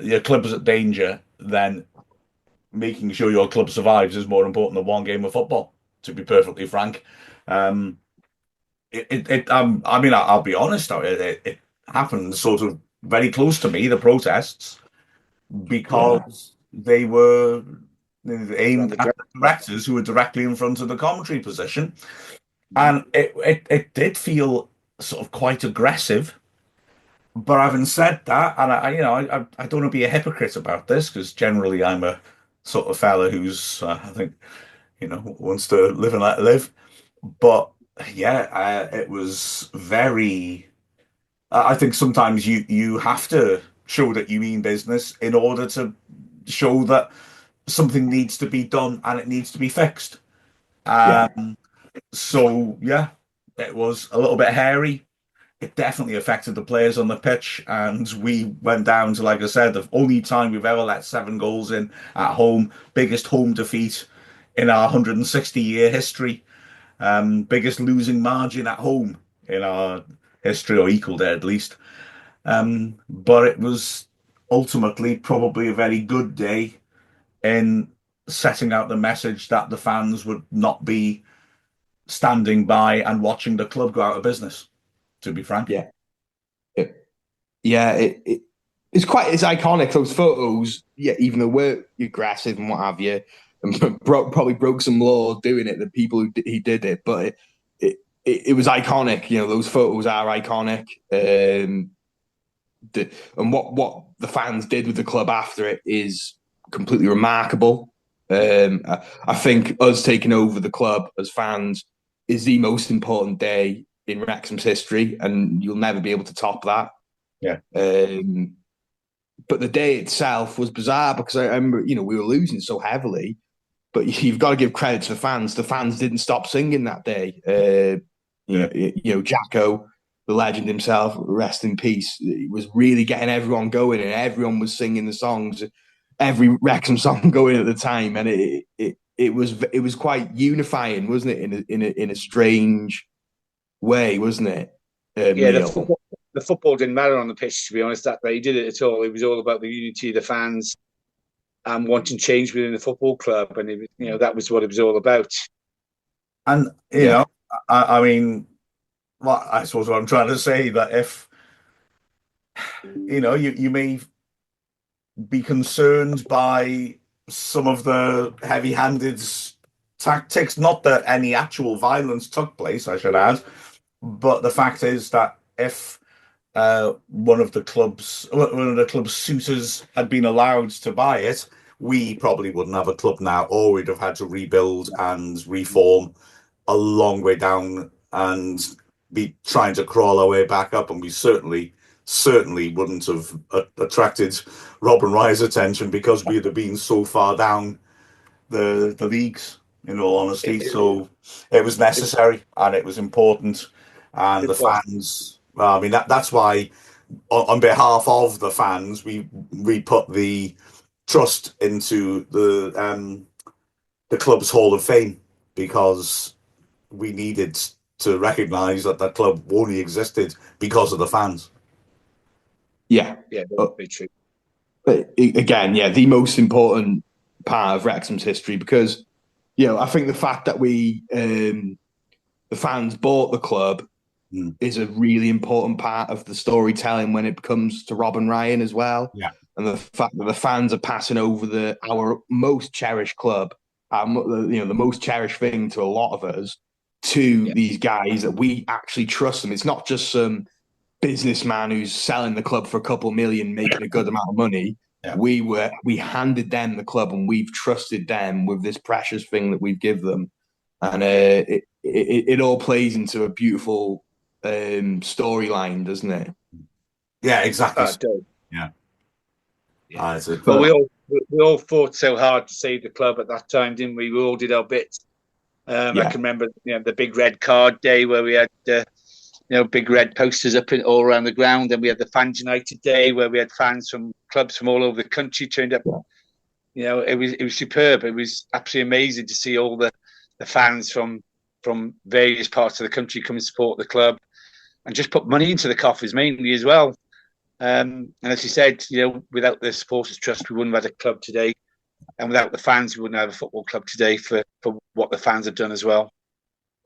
your club is at danger, then making sure your club survives is more important than one game of football, to be perfectly frank. I mean, I'll be honest, it happened sort of very close to me, the protests, because they were aimed at the directors who were directly in front of the commentary position. And it did feel sort of quite aggressive. But having said that, and I don't want to be a hypocrite about this, because generally I'm a sort of fella who's, I think, wants to live and let live. But yeah, it was very. I think sometimes you have to show that you mean business in order to show that something needs to be done and it needs to be fixed. So yeah, it was a little bit hairy. It definitely affected the players on the pitch, and we went down to, like I said, the only time we've ever let 7 goals in at home, biggest home defeat in our 160-year history, biggest losing margin at home in our history, or equalled it at least. But it was ultimately probably a very good day in setting out the message that the fans would not be standing by and watching the club go out of business, to be frank. Yeah. It's iconic, those photos. Yeah, even though we're aggressive and what have you, and probably broke some law doing it, the people he did it, but it was iconic. You know, those photos are iconic. And what the fans did with the club after it is completely remarkable. I think us taking over the club as fans is the most important day in Wrexham's history, and you'll never be able to top that. Yeah. But the day itself was bizarre because I remember, we were losing so heavily, but you've got to give credit to the fans. The fans didn't stop singing that day. Jacko, the legend himself, rest in peace, was really getting everyone going, and everyone was singing the songs, every Wrexham song going at the time, and it was quite unifying, wasn't it? In a strange way, wasn't it? The football didn't matter on the pitch, to be honest. That day, he did it at all. It was all about the unity of the fans and wanting change within the football club, and that was what it was all about. And I mean, well, I suppose what I'm trying to say, that if you may be concerned by some of the heavy-handed tactics, not that any actual violence took place, I should add, but the fact is that if one of the club's suitors had been allowed to buy it, we probably wouldn't have a club now, or we'd have had to rebuild and reform a long way down and be trying to crawl our way back up, and we certainly wouldn't have attracted Robin Rye's attention because we'd have been so far down the leagues, in all honesty. So it was necessary and it was important, and the fans. I mean, that's why, on behalf of the fans, we put the trust into the club's Hall of Fame, because we needed to recognise that club only existed because of the fans. Yeah, that's very true. But again, the most important part of Wrexham's history, because I think the fact that the fans bought the club is a really important part of the storytelling when it comes to Rob and Ryan as well. Yeah. And the fact that the fans are passing over our most cherished club, the most cherished thing to a lot of us, to these guys that we actually trust them. It's not just some businessman who's selling the club for a couple million, making a good amount of money. Yeah. We handed them the club, and we've trusted them with this precious thing that we've given them. And it all plays into a beautiful storyline, doesn't it? Yeah, exactly. Yeah. But we all fought so hard to save the club at that time, didn't we? We all did our bit. I can remember, the big red card day where we had, big red posters up all around the ground, and we had the Fans United Day where we had fans from clubs from all over the country turned up. Yeah. It was superb. It was absolutely amazing to see all the fans from various parts of the country come and support the club, and just put money into the coffers mainly as well. And as you said, without the Supporters Trust, we wouldn't have had a club today. And without the fans, we wouldn't have a football club today for what the fans have done as well.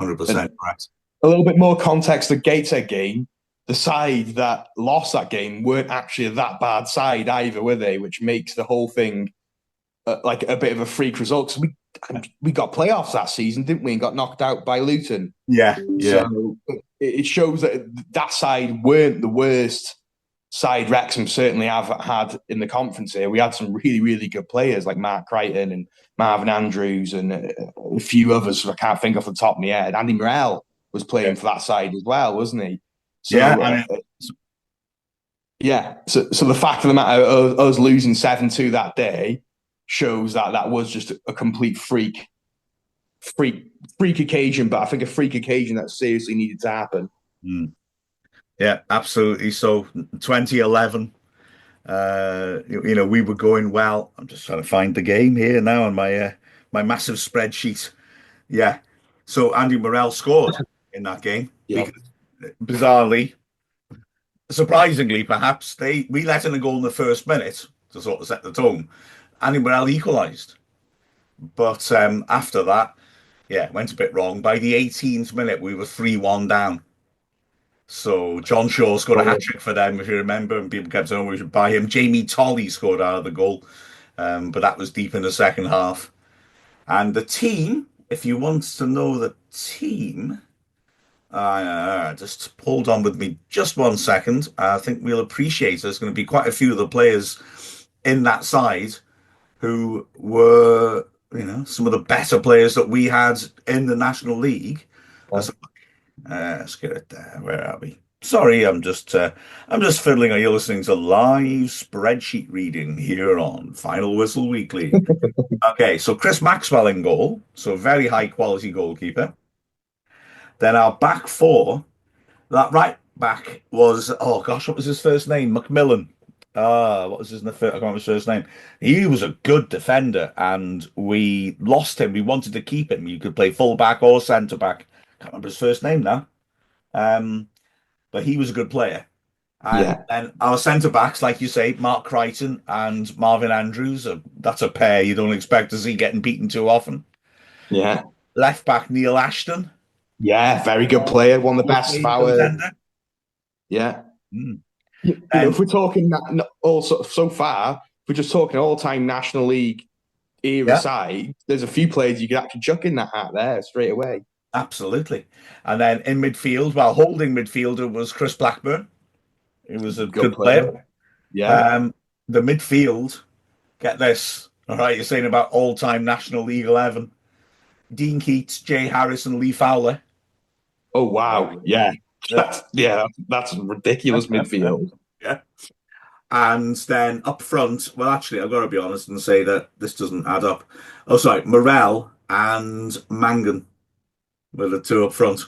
100% correct. A little bit more context, the Gateshead game, the side that lost that game weren't actually that bad side either, were they? Which makes the whole thing like a bit of a freak result. So we got playoffs that season, didn't we? And got knocked out by Luton. Yeah. So it shows that side weren't the worst side Wrexham certainly have had in the conference here. We had some really, really good players like Mark Crichton and Marvin Andrews and a few others I can't think off the top of my head. Andy Morrell was playing for that side as well, wasn't he? So, So the fact of the matter, us losing 7-2 that day shows that was just a complete freak occasion, but I think a freak occasion that seriously needed to happen. Yeah, absolutely. So 2011, we were going well. I'm just trying to find the game here now on my massive spreadsheet. Yeah. So Andy Morrell scored in that game. Yeah. Because, bizarrely, surprisingly, perhaps, we let in a goal in the first minute to sort of set the tone. Andy Morrell equalised. But after that, yeah, it went a bit wrong. By the 18th minute, we were 3-1 down. So John Shaw scored a hat-trick for them, if you remember, and people kept saying we should buy him. Jamie Tolley scored out of the goal, but that was deep in the second half. And the team, if you want to know the team, just hold on with me just 1 second. I think we'll appreciate there's going to be quite a few of the players in that side who were, some of the better players that we had in the National League. Let's get it there. Where are we? Sorry, I'm just fiddling. Are you listening to live spreadsheet reading here on Final Whistle Weekly? Okay, so Chris Maxwell in goal, so very high quality goalkeeper. Then our back four, that right back was, oh gosh, what was his first name? Macmillan. What was his? I can't remember his first name. He was a good defender, and we lost him. We wanted to keep him. You could play full back or centre back. Can't remember his first name now. But he was a good player. And our centre backs, like you say, Mark Crichton and Marvin Andrews, that's a pair you don't expect to see getting beaten too often. Yeah. Left back Neil Ashton. Yeah, very good player. One of the best of our. Yeah. If we're talking so far, if we're just talking all-time National League era side, there's a few players you could actually chuck in that hat there straight away. Absolutely. And then in midfield, holding midfielder was Chris Blackburn. He was a good player. Yeah. The midfield, get this. All right, you're saying about all-time National League 11. Dean Keats, Jay Harris, and Lee Fowler. Oh, wow. Yeah. That's ridiculous midfield. Yeah. And then up front, well, actually, I've got to be honest and say that this doesn't add up. Oh, sorry, Morel and Mangan were the two up front.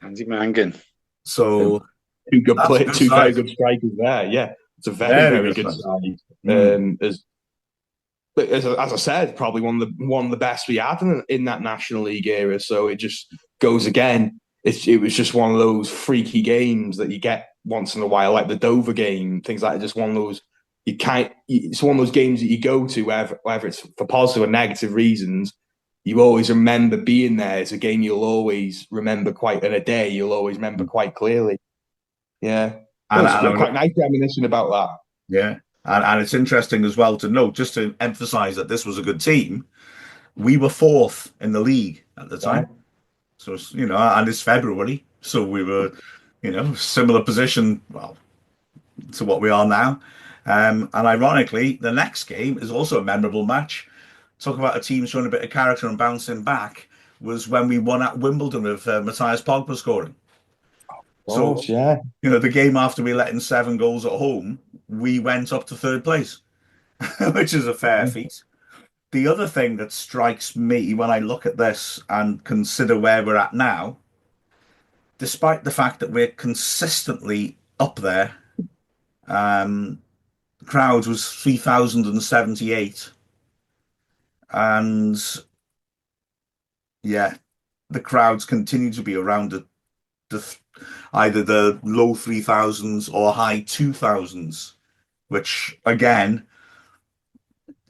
Andy Mangan. So two very good strikers there. Yeah, it's a very good side. As I said, probably one of the best we had in that National League era. So it just goes again. It was just one of those freaky games that you get once in a while, like the Dover game, things like that. Just one of those it's one of those games that you go to, whether it's for positive or negative reasons. You always remember being there. It's a game you'll always remember you'll always remember quite clearly. Yeah, and quite nice reminiscing about that. Yeah, and it's interesting as well to note, just to emphasise that this was a good team. We were fourth in the league at the time. So, and it's February. So we were, similar position, to what we are now. And ironically, the next game is also a memorable match. Talk about a team showing a bit of character and bouncing back was when we won at Wimbledon with Matthias Pogba scoring. The game after we let in 7 goals at home, we went up to 3rd place, which is a fair feat. The other thing that strikes me when I look at this and consider where we're at now, despite the fact that we're consistently up there, the crowd was 3,078. And the crowds continue to be around either the low 3,000s or high 2,000s, which again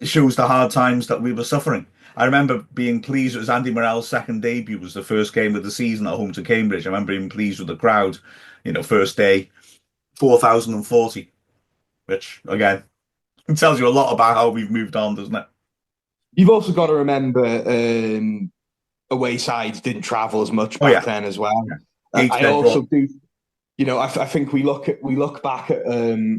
shows the hard times that we were suffering. I remember being pleased. It was Andy Morell's second debut. It was the first game of the season at home to Cambridge. I remember being pleased with the crowd. First day, 4,040, which again tells you a lot about how we've moved on, doesn't it? You've also got to remember away sides didn't travel as much back then as well. Yeah. I also do. I think we look back at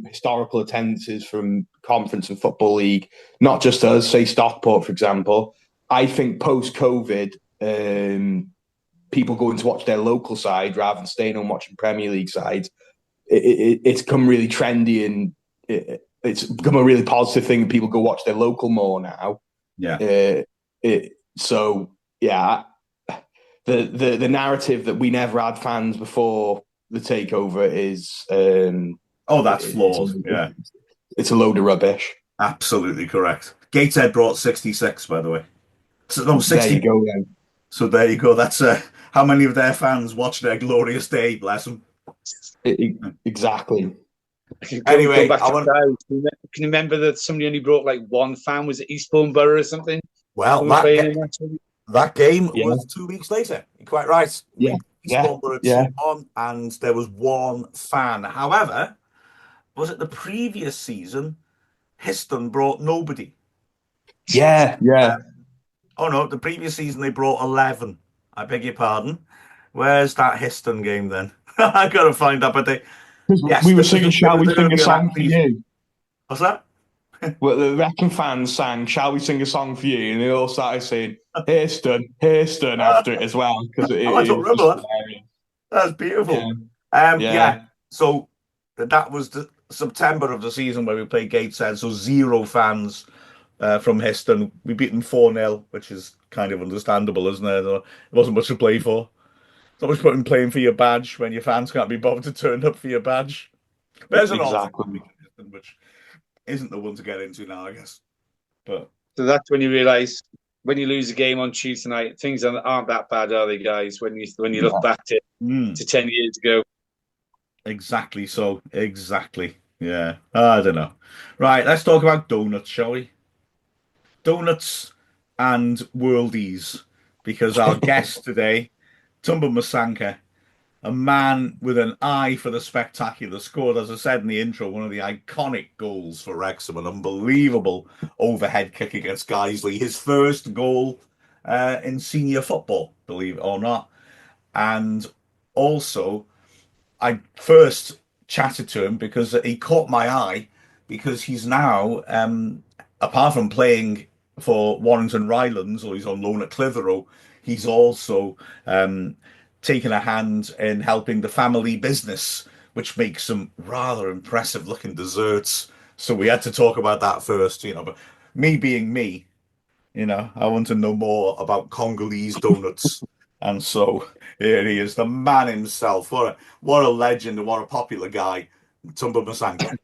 historical attendances from Conference and Football League, not just us, say Stockport, for example. I think post-COVID, people going to watch their local side rather than staying home watching Premier League sides. It's become really trendy and it's become a really positive thing, and people go watch their local more now. Yeah. The narrative that we never had fans before the takeover is that's flawed. It's a load of rubbish. Absolutely correct. Gateshead brought 66, by the way. So 60. There you go then. So there you go. That's how many of their fans watched their glorious day, bless them. Exactly. Anyway, can you remember that somebody only brought like one fan? Was it Eastbourne Borough or something? Well, We were playing in that game Yeah. was 2 weeks later. You're quite right. Yeah. We scored a Yeah. 2-1, and there was one fan. However, was it the previous season? Histon brought nobody. Yeah. Oh no, the previous season they brought 11. I beg your pardon. Where's that Histon game then? I gotta find that. But yes, we were singing "Shall We Sing a earlier Song that for season. You?" What's that? Well, the Wrexham fans sang "Shall We Sing a Song for You?" and they all started saying Hayston after it as well, because it I don't was just remember that. hilarious. That's beautiful. Yeah. So that was the September of the season where we played Gateshead. So 0 fans from Histon. We beat them 4-0, which is kind of understandable, isn't it? It wasn't much to play for. It's not much point in playing for your badge when your fans can't be bothered to turn up for your badge. But there's an Exactly. Histon, which isn't the one to get into now, I guess. But So that's when you realise, when you lose a game on Tuesday night, things aren't that bad, are they, guys? When you look back to 10 years ago. Exactly so. Exactly. Yeah. I don't know. Right, let's talk about donuts, shall we? Donuts and worldies, because our guest today, Ntumba Massanka, a man with an eye for the spectacular, scored, as I said in the intro, one of the iconic goals for Wrexham, an unbelievable overhead kick against Guiseley, his first goal in senior football, believe it or not. And also, I first chatted to him because he caught my eye, because he's now, apart from playing for Warrington Rylands, or he's on loan at Clitheroe, he's also taken a hand in helping the family business, which makes some rather impressive looking desserts. So we had to talk about that first, but me being me, I want to know more about Congolese donuts. And so here he is, the man himself. What a legend and what a popular guy, Ntumba Massanka.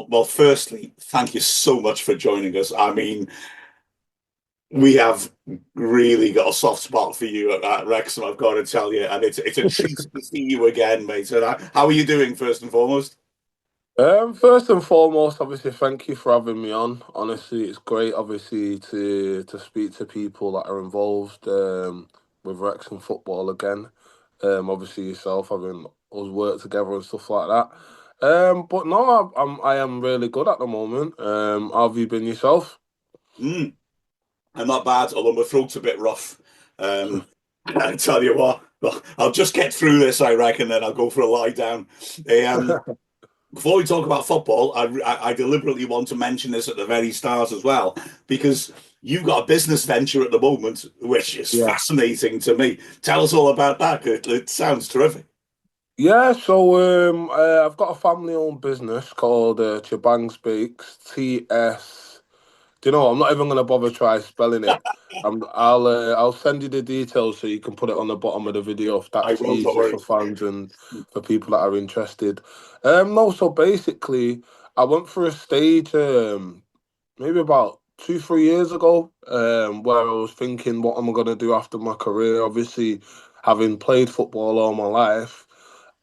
Well, firstly, thank you so much for joining us. I mean, we have really got a soft spot for you at Wrexham, I've got to tell you, and it's a treat to see you again, mate. So how are you doing, first and foremost? First and foremost, obviously, thank you for having me on. Honestly, it's great, obviously, to speak to people that are involved with Wrexham football again. Obviously, yourself having us work together and stuff like that. But no, I am really good at the moment. How have you been yourself? I'm not bad, although my throat's a bit rough. I tell you what, well, I'll just get through this, I reckon, then I'll go for a lie down. Before we talk about football, I deliberately want to mention this at the very start as well, because you've got a business venture at the moment, which is fascinating to me. Tell us all about that. It sounds terrific. Yeah, so I've got a family-owned business called Tshibangz Bakes, TS. Do you know, I'm not even going to bother try spelling it. I'll send you the details so you can put it on the bottom of the video if that's easier for fans and for people that are interested. No, so basically, I went through a stage maybe about 2-3 years ago where I was thinking, what am I going to do after my career? Obviously, having played football all my life,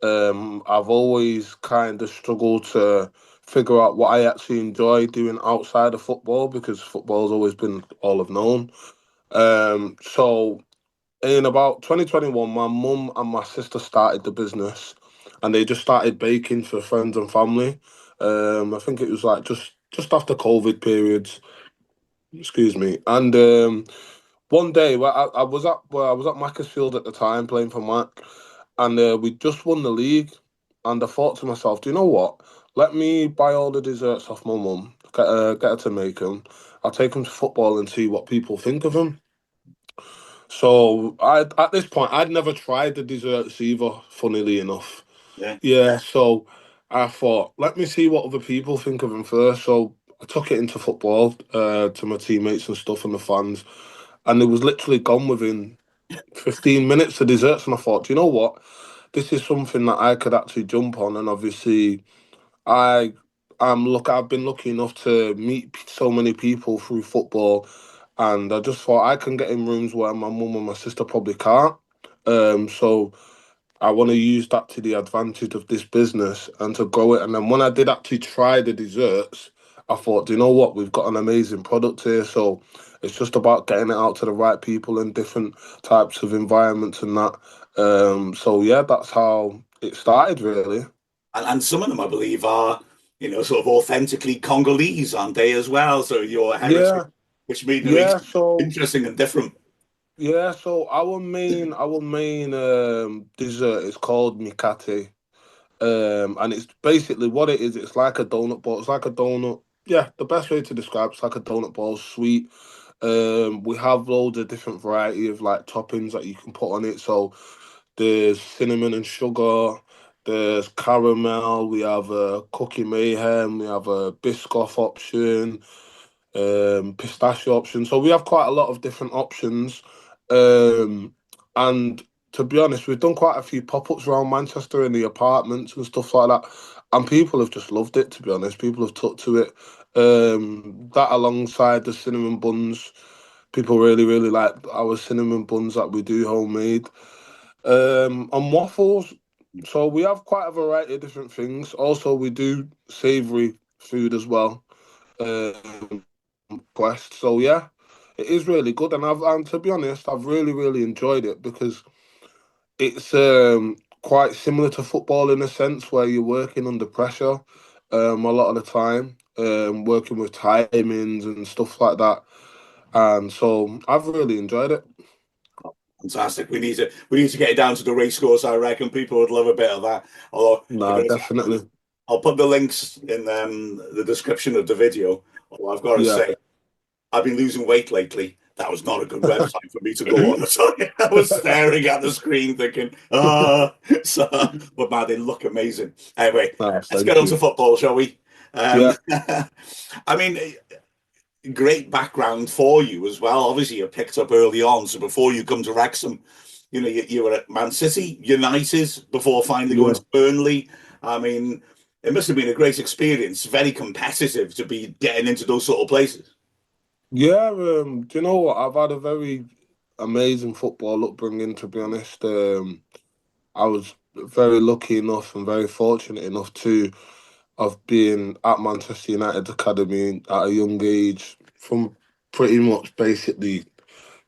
I've always kind of struggled to figure out what I actually enjoy doing outside of football, because football's always been all I've known. So in about 2021, my mum and my sister started the business, and they just started baking for friends and family. I think it was like just after COVID periods. Excuse me. And one day, I was at Macclesfield at the time playing for Mac, and we just won the league. And I thought to myself, do you know what? Let me buy all the desserts off my mum, get her to make them. I'll take them to football and see what people think of them. So at this point, I'd never tried the desserts either, funnily enough. Yeah, so I thought, let me see what other people think of them first. So I took it into football to my teammates and stuff and the fans, and it was literally gone within 15 minutes of desserts. And I thought, you know what? This is something that I could actually jump on. And obviously, I've been lucky enough to meet so many people through football, and I just thought I can get in rooms where my mum and my sister probably can't. So I want to use that to the advantage of this business and to grow it. And then when I did actually try the desserts, I thought, do you know what? We've got an amazing product here. So it's just about getting it out to the right people in different types of environments and that. So yeah, that's how it started, really. And some of them, I believe, are, sort of authentically Congolese, aren't they, as well? So your heritage, Yeah, which makes yeah. it So interesting and different. yeah, so our main dessert is called mikate. And it's basically what it is. It's like a donut ball. It's like a donut. Yeah, the best way to describe it's like a donut ball, sweet. We have loads of different variety of like toppings that you can put on it. So there's cinnamon and sugar. There's caramel. We have a cookie mayhem. We have a Biscoff option, pistachio option. So we have quite a lot of different options. And to be honest, we've done quite a few pop-ups around Manchester in the apartments and stuff like that. And people have just loved it, to be honest. People have took to it. That alongside the cinnamon buns, people really, really like our cinnamon buns that we do homemade. And waffles. So we have quite a variety of different things. Also, we do savoury food as well. Um, Quest. So yeah, it is really good, and to be honest, I've really really enjoyed it because it's quite similar to football in a sense where you're working under pressure a lot of the time, working with timings and stuff like that, and so I've really enjoyed it. Fantastic. We need to get it down to the racecourse. I reckon people would love a bit of that. Although No, definitely. I'll put the links in the description of the video. Although I've got to Yeah. say, I've been losing weight lately. That was not a good website for me to go on. Sorry, I was staring at the screen thinking, so, but man, they look amazing. Anyway, Nice, let's thank get on to you. football, shall we? Yeah, I mean, great background for you as well. Obviously, you picked up early on. So before you come to Wrexham, you were at Man City, United, before finally going yeah, to Burnley. I mean, it must have been a great experience. Very competitive to be getting into those sort of places. yeah. Do you know what? I've had a very amazing football upbringing, to be honest. I was very lucky enough and very fortunate enough to of being at Manchester United Academy at a young age, from pretty much basically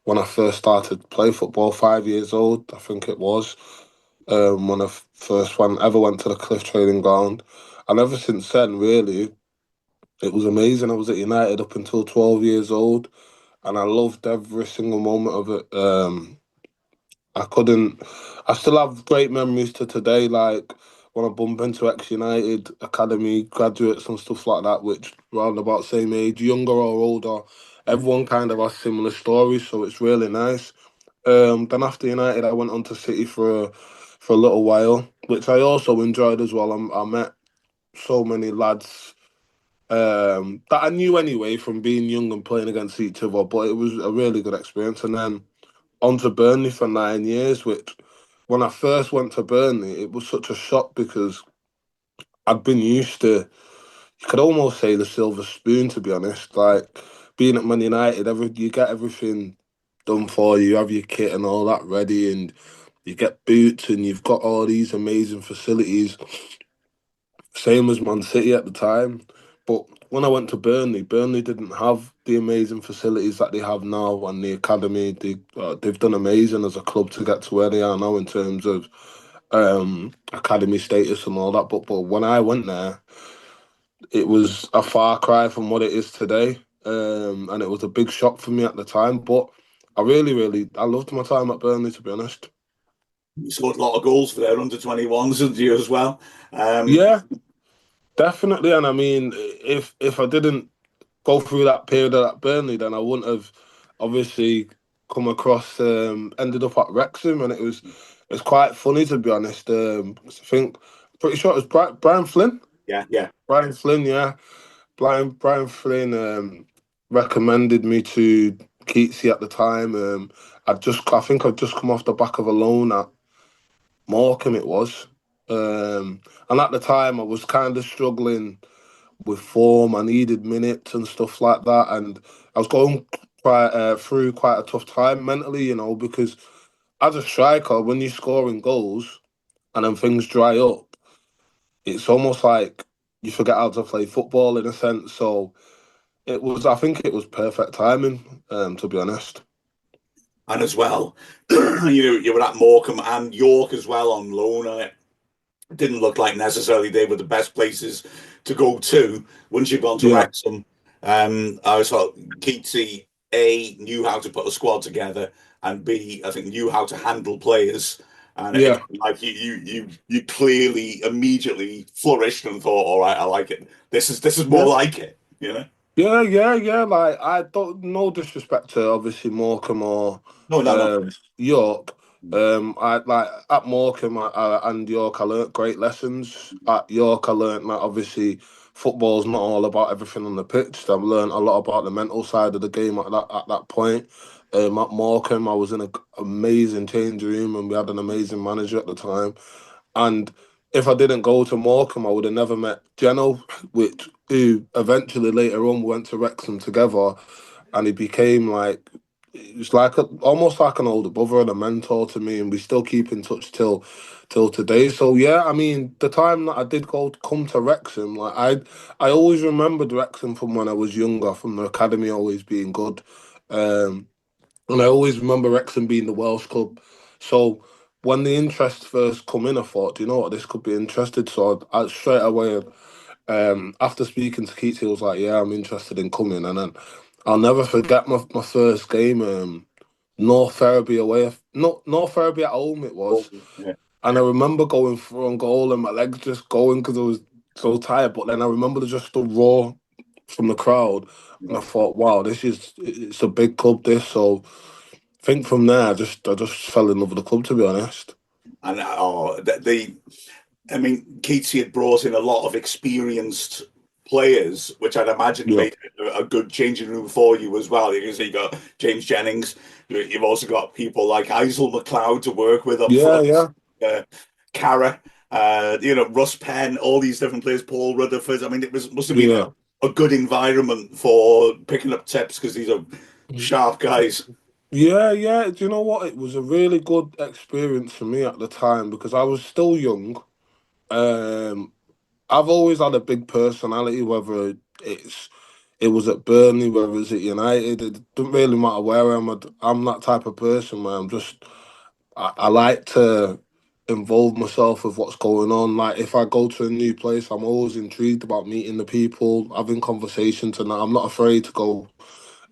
when I first started to play football, 5 years old, I think it was, when I first ever went to the Cliff Training Ground. And ever since then, really, it was amazing. I was at United up until 12 years old, and I loved every single moment of it. I couldn't. I still have great memories to today, like when I bump into ex-United academy graduates and stuff like that, which around about same age, younger or older. Everyone kind of has similar stories, so it's really nice. Then after United, I went on to City for a little while, which I also enjoyed as well. I met so many lads that I knew anyway from being young and playing against each other, but it was a really good experience. And then on to Burnley for 9 years, which when I first went to Burnley, it was such a shock because I'd been used to, you could almost say the silver spoon, to be honest. Like being at Man United, you get everything done for you, you have your kit and all that ready, and you get boots, and you've got all these amazing facilities, same as Man City at the time. But when I went to Burnley, Burnley didn't have the amazing facilities that they have now, and the academy. They've done amazing as a club to get to where they are now in terms of academy status and all that. But when I went there, it was a far cry from what it is today, and it was a big shock for me at the time. But I really, really, I loved my time at Burnley, to be honest. You scored a lot of goals for their under 21s, didn't you, as well? Yeah, definitely. And I mean, if I didn't go through that period at Burnley, then I wouldn't have obviously come across, ended up at Wrexham, and it's quite funny, to be honest. 'Cause I think pretty sure it was Brian Flynn. Yeah, yeah. Brian Flynn, yeah. Brian Flynn recommended me to Keatsy at the time. I think I'd just come off the back of a loan at Morecambe. It was, and at the time I was kind of struggling with form. I needed minutes and stuff like that, and I was going through quite a tough time mentally, you know, because as a striker, when you're scoring goals and then things dry up, it's almost like you forget how to play football in a sense. So I think it was perfect timing, to be honest. And as well, you were at Morecambe and York as well on loan, and it didn't look like necessarily they were the best places to go to. Once you've gone to Yeah. Wrexham, I thought Keatsy A knew how to put a squad together, and B, I think knew how to handle players. And Yeah. like you clearly immediately flourished and thought, all right, I like it. This is more like it, you know. Yeah. Like, I don't, no disrespect to obviously Morecambe or No. York. I like at Morecambe and York, I learnt great lessons. At York, I learnt that obviously football's not all about everything on the pitch. I've learnt a lot about the mental side of the game at that point. At Morecambe, I was in an amazing change room, and we had an amazing manager at the time. And if I didn't go to Morecambe, I would have never met Geno, who eventually later on went to Wrexham together, and he became like, it was like almost like an older brother and a mentor to me, and we still keep in touch till today. So yeah, I mean, the time that I did come to Wrexham, like I always remembered Wrexham from when I was younger, from the academy always being good. And I always remember Wrexham being the Welsh club. So when the interest first come in, I thought, you know what, this could be interested. So I straight away, after speaking to Keats, he was like, yeah, I'm interested in coming. And then I'll never forget my first game, North Ferriby away, North Ferriby at home it was. Yeah. And I remember going through on goal and my legs just going because I was so tired. But then I remember just the roar from the crowd. And I thought, wow, it's a big club, this. So I think from there, I just fell in love with the club, to be honest. And I mean, Keatsy had brought in a lot of experienced players, which I'd imagine Yeah. made a good changing room for you as well. You got James Jennings. You've also got people like Eisel McLeod to work with up front. Yeah. Cara, Russ Penn, all these different players, Paul Rutherford. I mean, must have been a good environment for picking up tips because these are sharp guys. Yeah. Do you know what? It was a really good experience for me at the time because I was still young. I've always had a big personality, whether it was at Burnley, whether it was at United. It doesn't really matter where I'm at. I'm that type of person where I like to involve myself with what's going on. Like if I go to a new place, I'm always intrigued about meeting the people, having conversations, and I'm not afraid to go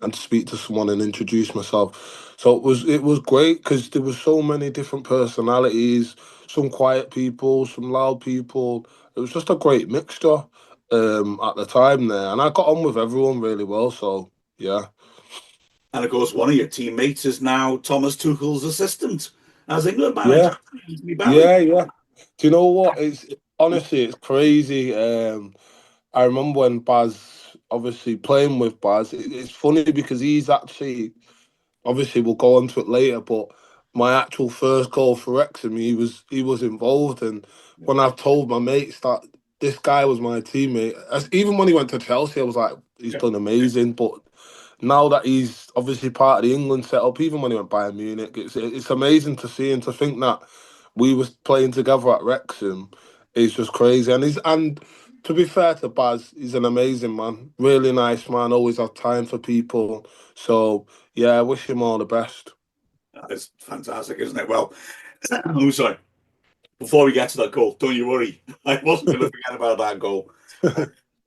and to speak to someone and introduce myself. So it was great because there was so many different personalities, some quiet people, some loud people. It was just a great mixture at the time there, and I got on with everyone really well. So yeah. And of course, one of your teammates is now Thomas Tuchel's assistant as England manager, Yeah, Anthony Barry. yeah. Do you know what? It's crazy. I remember when Baz, obviously playing with Baz. It's funny because he's actually, obviously we'll go on to it later, but my actual first goal for Wrexham, he was involved. And when I've told my mates that this guy was my teammate, even when he went to Chelsea, I was like, he's done amazing. But now that he's obviously part of the England setup, even when he went Bayern Munich, it's amazing to see and to think that we was playing together at Wrexham is just crazy. And to be fair to Baz, he's an amazing man, really nice man, always have time for people. So yeah, I wish him all the best. It's fantastic, isn't it? Well, I'm sorry. Before we get to that goal, don't you worry. I wasn't going to forget about that goal.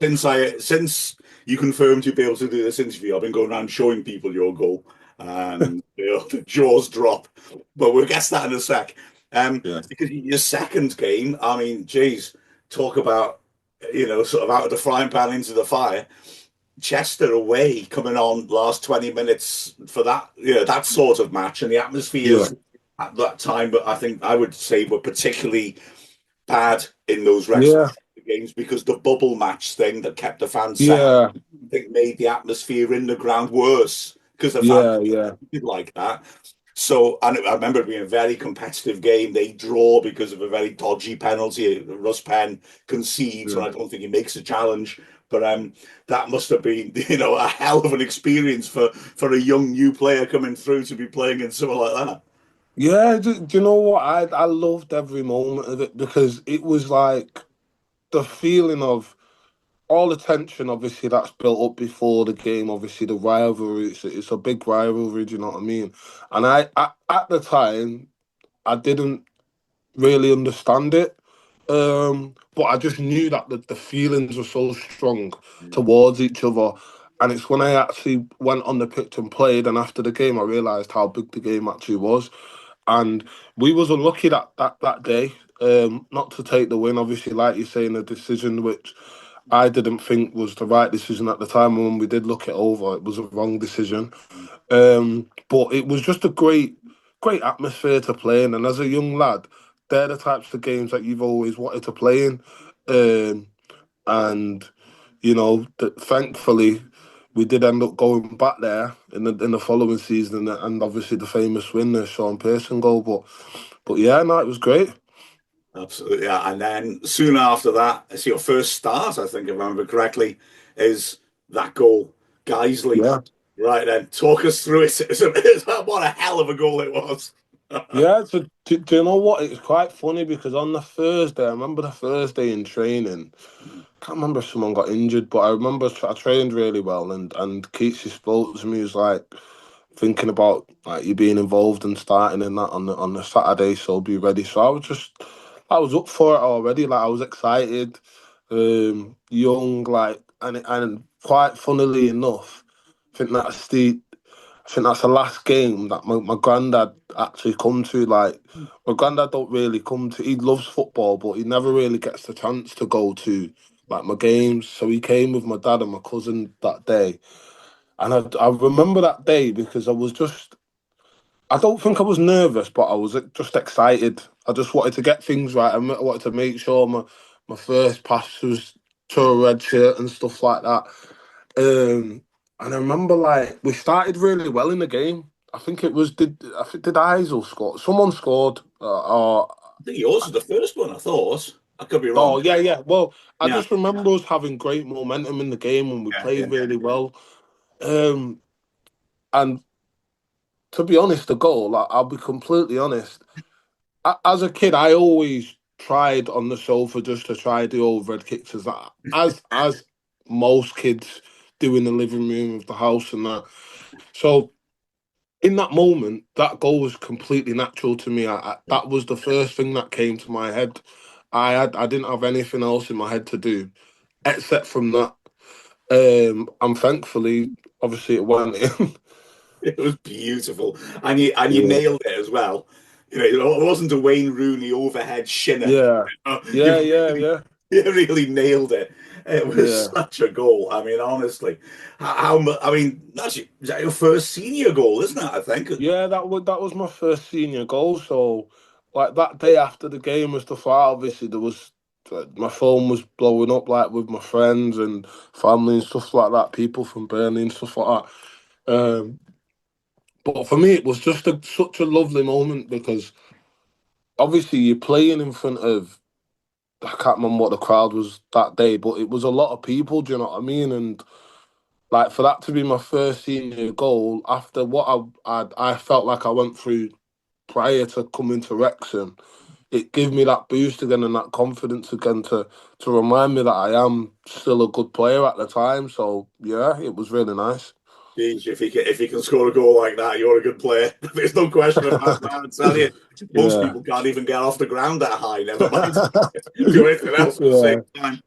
Since you confirmed you'd be able to do this interview, I've been going around showing people your goal, and the jaws drop. But we'll get to that in a sec. Because your second game, I mean, geez, talk about sort of out of the frying pan into the fire. Chester away coming on last 20 minutes for that that sort of match, and the atmospheres at that time, but I think I would say were particularly bad in those Wrexham games because the bubble match thing that kept the fans sad, I think made the atmosphere in the ground worse because the fans did like that. So, and I remember it being a very competitive game. They draw because of a very dodgy penalty. Russ Penn concedes, and I don't think he makes a challenge. But that must have been, a hell of an experience for a young new player coming through to be playing in something like that. Yeah, do you know what? I loved every moment of it because it was like the feeling of all the tension, obviously, that's built up before the game. Obviously, the rivalry, it's a big rivalry, do you know what I mean? And at the time, I didn't really understand it. But I just knew that the feelings were so strong towards each other. And it's when I actually went on the pitch and played, and after the game, I realised how big the game actually was. And we was unlucky that day, not to take the win. Obviously, like you're saying, a decision which I didn't think was the right decision at the time. And when we did look it over, it was a wrong decision. But it was just a great atmosphere to play in. And as a young lad, they're the types of games that you've always wanted to play in. And thankfully, we did end up going back there in the following season, and obviously the famous win, the Sean Pearson goal. But yeah, no, it was great. Absolutely, yeah. And then soon after that, it's your first start, I think, if I remember correctly, is that goal, Guiseley. Yeah. Right then, talk us through it. What a hell of a goal it was. Yeah, so do you know what? It's quite funny because on the Thursday, I remember the Thursday in training, can't remember if someone got injured, but I remember I trained really well, and Keatsy spoke to me. He was like thinking about like you being involved and starting in that on the Saturday, so be ready. So I was up for it already. Like I was excited, young, like and quite funnily enough, I think that's the last game that my granddad actually come to. Like my granddad don't really come to. He loves football, but he never really gets the chance to go to like my games. So he came with my dad and my cousin that day, and I remember that day because I don't think I was nervous, but I was just excited. I just wanted to get things right. I wanted to make sure my first pass was to a red shirt and stuff like that. And I remember like we started really well in the game. I think it was did Isel score? Someone scored. Or I think yours was the first one, I thought. I could be wrong. oh yeah. Well, I Yeah. just remember us having great momentum in the game and we played really well. And to be honest, the goal, like, I'll be completely honest. As a kid, I always tried on the sofa just to try the overhead kicks as most kids do in the living room of the house and that. So in that moment, that goal was completely natural to me. That was the first thing that came to my head. I didn't have anything else in my head to do except from that. And thankfully, obviously, it went in. It was beautiful, and you nailed it as well. It wasn't a Wayne Rooney overhead shinner. Yeah. You really nailed it. It was such a goal. I mean, honestly, how much? I mean, is that your first senior goal, isn't it? I think. Yeah, that was my first senior goal. So, like that day after the game and stuff like that, obviously there was my phone was blowing up like with my friends and family and stuff like that, people from Burnley and stuff like that. But for me, it was just such a lovely moment because obviously you're playing in front of, I can't remember what the crowd was that day, but it was a lot of people, do you know what I mean? And like for that to be my first senior goal after what I felt like I went through prior to coming to Wrexham, it gave me that boost again and that confidence again to remind me that I am still a good player at the time. So yeah, it was really nice. If he can score a goal like that, you're a good player. There's no question about that. I tell you, most people can't even get off the ground that high. Never mind do anything else at the same time.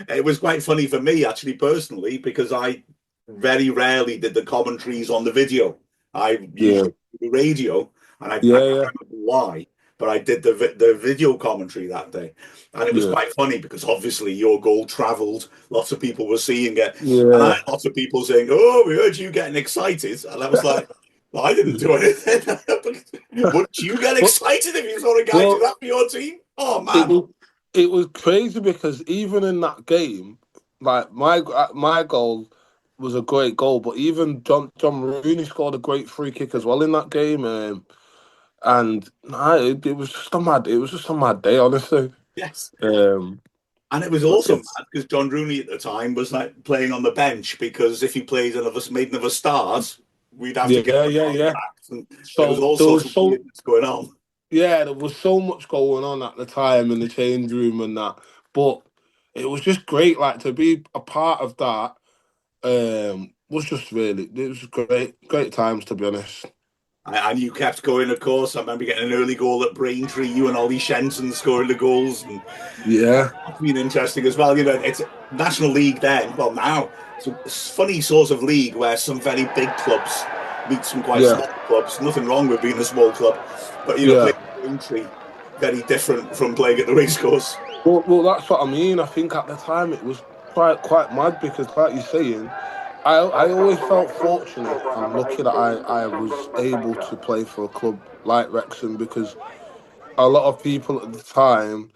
It was quite funny for me, actually, personally, because I very rarely did the commentaries on the video. I usually do the radio, and I can't remember why, but I did the video commentary that day. And it was quite funny because obviously your goal travelled. Lots of people were seeing it. And I had lots of people saying, "Oh, we heard you getting excited." And I was like, well, I didn't do anything. Wouldn't you get excited if you saw a guy do that for your team? Oh, man. It was crazy because even in that game, like my goal was a great goal, but even John Rooney scored a great free kick as well in that game. And it was just a mad day, honestly. Yes. And it was also mad because John Rooney at the time was like playing on the bench because if he made another start, we'd have to give him a contract. And there was So all there sorts was of weirdness going on. yeah, there was so much going on at the time in the change room and that, but it was just great. Like to be a part of that was just really it was great times to be honest. And you kept going, of course. I remember getting an early goal at Braintree, you and Ollie Shenton scoring the goals. And Yeah, it's been interesting as well. You know, it's National League then. Well, now it's a funny sort of league where some very big clubs meet some quite yeah, small clubs. Nothing wrong with being a small club, but you know, yeah. playing at Braintree very different from playing at the racecourse. Well, that's what I mean. I think at the time it was quite mad because, like you're saying, I always felt fortunate and lucky that I was able to play for a club like Wrexham because a lot of people at the time,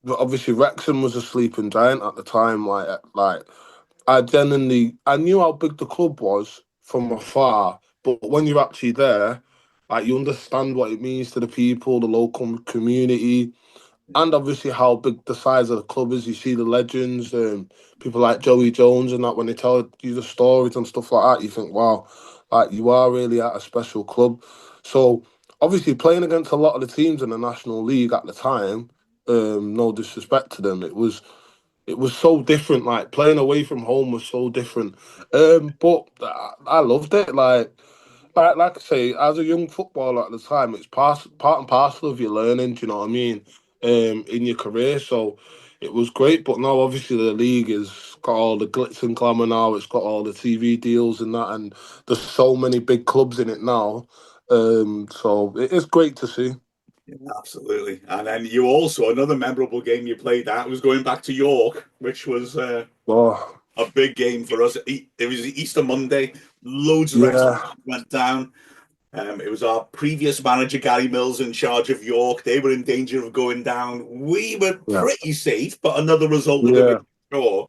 but obviously Wrexham was a sleeping giant at the time. Like I knew how big the club was from afar, but when you're actually there, like you understand what it means to the people, the local community, and obviously how big the size of the club is. You see the legends, people like Joey Jones and that when they tell you the stories and stuff like that, you think, wow, like you are really at a special club. So obviously playing against a lot of the teams in the National League at the time, no disrespect to them, it was so different. Like playing away from home was so different. But I loved it. Like I say, as a young footballer at the time, it's part and parcel of your learning. Do you know what I mean? In your career, so it was great. But now, obviously, the league has got all the glitz and glamour now. It's got all the TV deals and that, and there's so many big clubs in it now. So it is great to see. Yeah, absolutely. And then you also, another memorable game you played at was going back to York, which was Oh, a big game for us. It was Easter Monday. Loads of Wrexham yeah, went down. It was our previous manager, Gary Mills, in charge of York. They were in danger of going down. We were yeah, pretty safe, but another result would have yeah. been sure.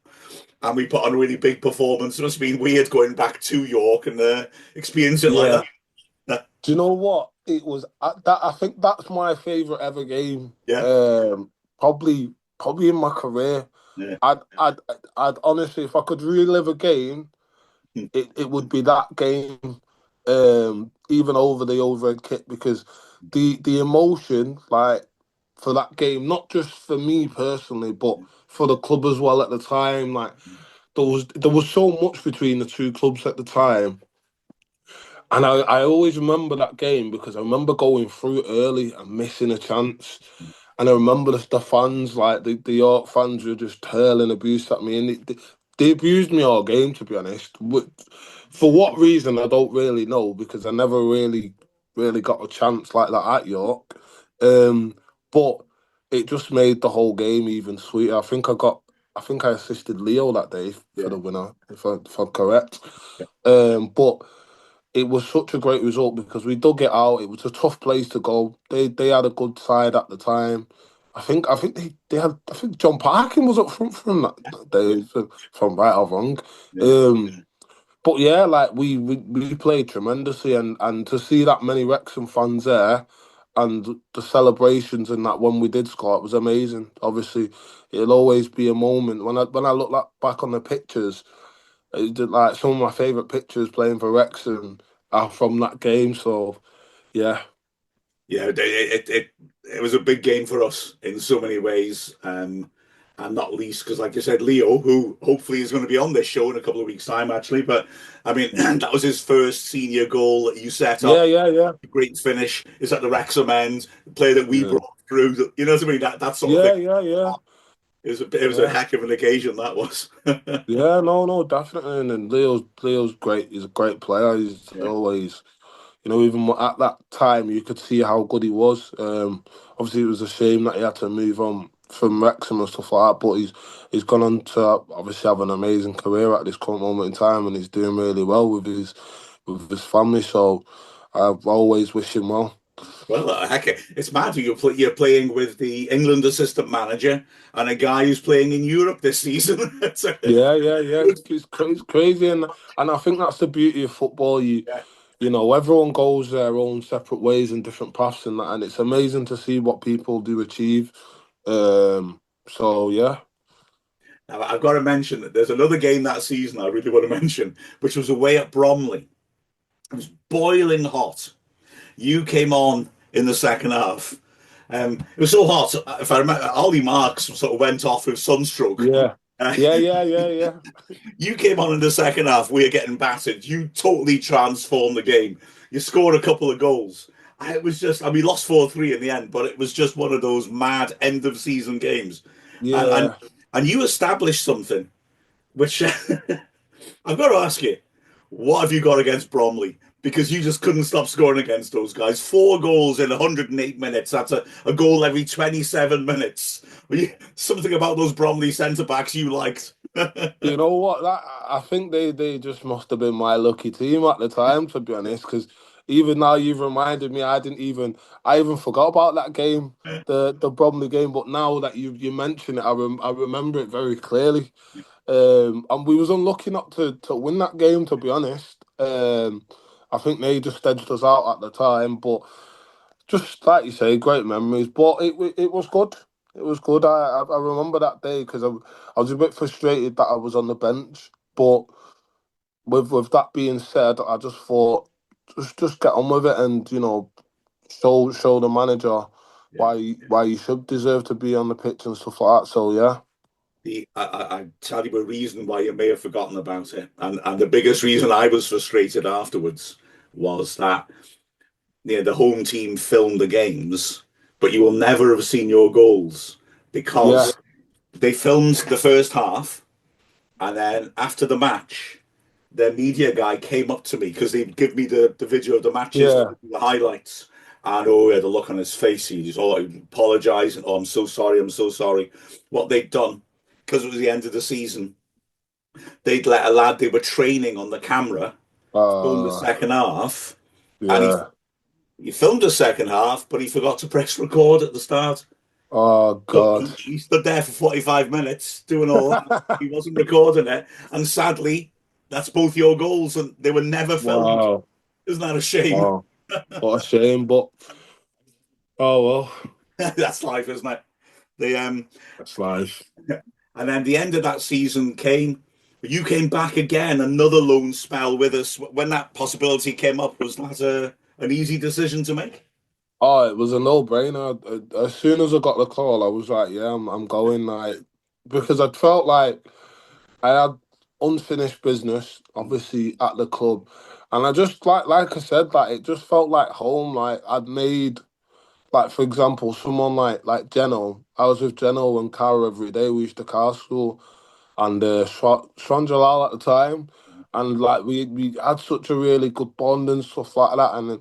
And we put on a really big performance. It must have been weird going back to York and experience it like Yeah. that. Do you know what? It was that I think that's my favorite ever game. Yeah, Probably in my career. yeah. I'd honestly, if I could relive a game, it would be that game. Even over the overhead kick because the emotion like for that game, not just for me personally, but for the club as well at the time. Like there was so much between the two clubs at the time. And I always remember that game because I remember going through early and missing a chance. And I remember the fans, like the York fans, were just hurling abuse at me. And they abused me all game, to be honest. For what reason, I don't really know because I never really got a chance like that at York. But it just made the whole game even sweeter. I think I assisted Leo that day for Yeah. the winner, if I'm correct. But it was such a great result because we dug it out. It was a tough place to go. They had a good side at the time. I think they had I think John Parkin was up front from that day, if I'm right or wrong. Yeah. But yeah, like we played tremendously and to see that many Wrexham fans there and the celebrations and that when we did score, it was amazing. Obviously, it'll always be a moment when I look back on the pictures. Like some of my favourite pictures playing for Wrexham are from that game. So yeah, Yeah, it was a big game for us in so many ways, and not least because, like you said, Leo, who hopefully is going to be on this show in a couple of weeks' time, actually. But I mean, that was his first senior goal that you set up. yeah, Great finish. Is at the Wrexham end, the player that we yeah, brought through. You know what I mean? That sort of thing. yeah. It was a Yeah, heck of an occasion. That was. yeah, no, definitely. And Leo's great. He's a great player. He's Yeah. always, even at that time, you could see how good he was. Obviously, it was a shame that he had to move on from Wrexham and stuff like that. But he's gone on to obviously have an amazing career at this current moment in time, and he's doing really well with his family. So I've always wished him well. Well, heck, it's mad. You're playing with the England assistant manager and a guy who's playing in Europe this season. It's Yeah. good. It's crazy, and I think that's the beauty of football. Yeah. Everyone goes their own separate ways and different paths and that, and it's amazing to see what people do achieve. So yeah. Now, I've got to mention that there's another game that season I really want to mention, which was away at Bromley. It was boiling hot. You came on in the second half. It was so hot. If I remember, Ollie Marks sort of went off with sunstroke. Yeah. Uh, Yeah. you came on in the second half. We were getting battered. You totally transformed the game. You scored a couple of goals. It was just, we lost 4-3 in the end, but it was just one of those mad end of season games. And and, Yeah. and you established something, which I've got to ask you, what have you got against Bromley? Because you just couldn't stop scoring against those guys. 4 goals in 108 minutes. That's a goal every 27 minutes. Something about those Bromley centre backs you liked. You know what? I think they just must have been my lucky team at the time, to be honest. Because even now you've reminded me, I even forgot about that game, the Bromley game. But now that you mention it, I remember it very clearly. And we was unlucky not to win that game, to be honest. I think they just edged us out at the time, but just like you say, great memories. But it was good. It was good. I remember that day because I was a bit frustrated that I was on the bench. But with that being said, I just thought just get on with it and show the manager why you should deserve to be on the pitch and stuff like that. So yeah. I tell you a reason why you may have forgotten about it, and the biggest reason I was frustrated afterwards was that the home team filmed the games, but you will never have seen your goals Yeah. because they filmed the first half, and then after the match, their media guy came up to me because they'd give me the video of the matches, Yeah. the highlights. And he had a look on his face. He was all apologising. Oh, I'm so sorry. I'm so sorry. What they'd done, because it was the end of the season, they'd let a lad they were training on the camera film the second half. And Yeah. he filmed the second half, but he forgot to press record at the start. Oh So God. he stood there for 45 minutes doing all that. He wasn't recording it. And sadly, that's both your goals, and they were never filmed. Wow. Isn't that a shame? Wow. What a shame, but oh well. That's life, isn't it? That's life. And then the end of that season came. You came back again, another loan spell with us. When that possibility came up, was that an easy decision to make? Oh, it was a no-brainer. As soon as I got the call, I was like, "Yeah, I'm going." Like, because I felt like I had unfinished business, obviously at the club, and I just like I said, like it just felt like home. Like I'd made, like for example, someone like Geno. I was with Geno and Cara every day. We used to car school, and Shran Jalal at the time, and like we had such a really good bond and stuff like that, and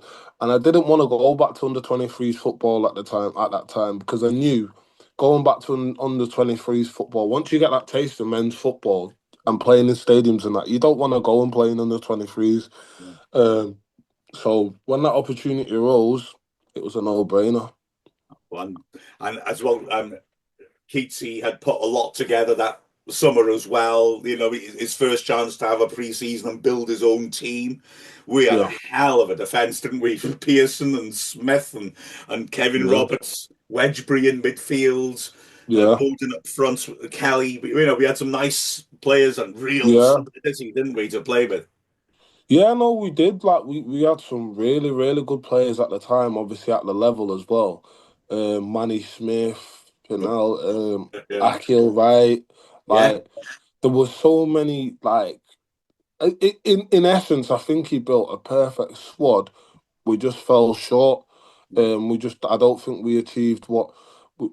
I didn't want to go back to under 23s football at that time because I knew going back to under 23s football, once you get that taste of men's football and playing in stadiums and that, you don't want to go and play in under 23s. So when that opportunity arose, it was a no-brainer. And as well, Keatsy had put a lot together that summer as well. His first chance to have a pre-season and build his own team. We had a hell of a defence, didn't we? Pearson and Smith and Kevin Roberts, Wedgbury in midfield, Bowden up front, Kelly. We had some nice players and real solidity, didn't we, to play with? Yeah, no, we did. Like we had some really, really good players at the time, obviously at the level as well. Manny Smith, Akil Wright. Like there were so many. Like in essence, I think he built a perfect squad. We just fell short. I don't think we achieved what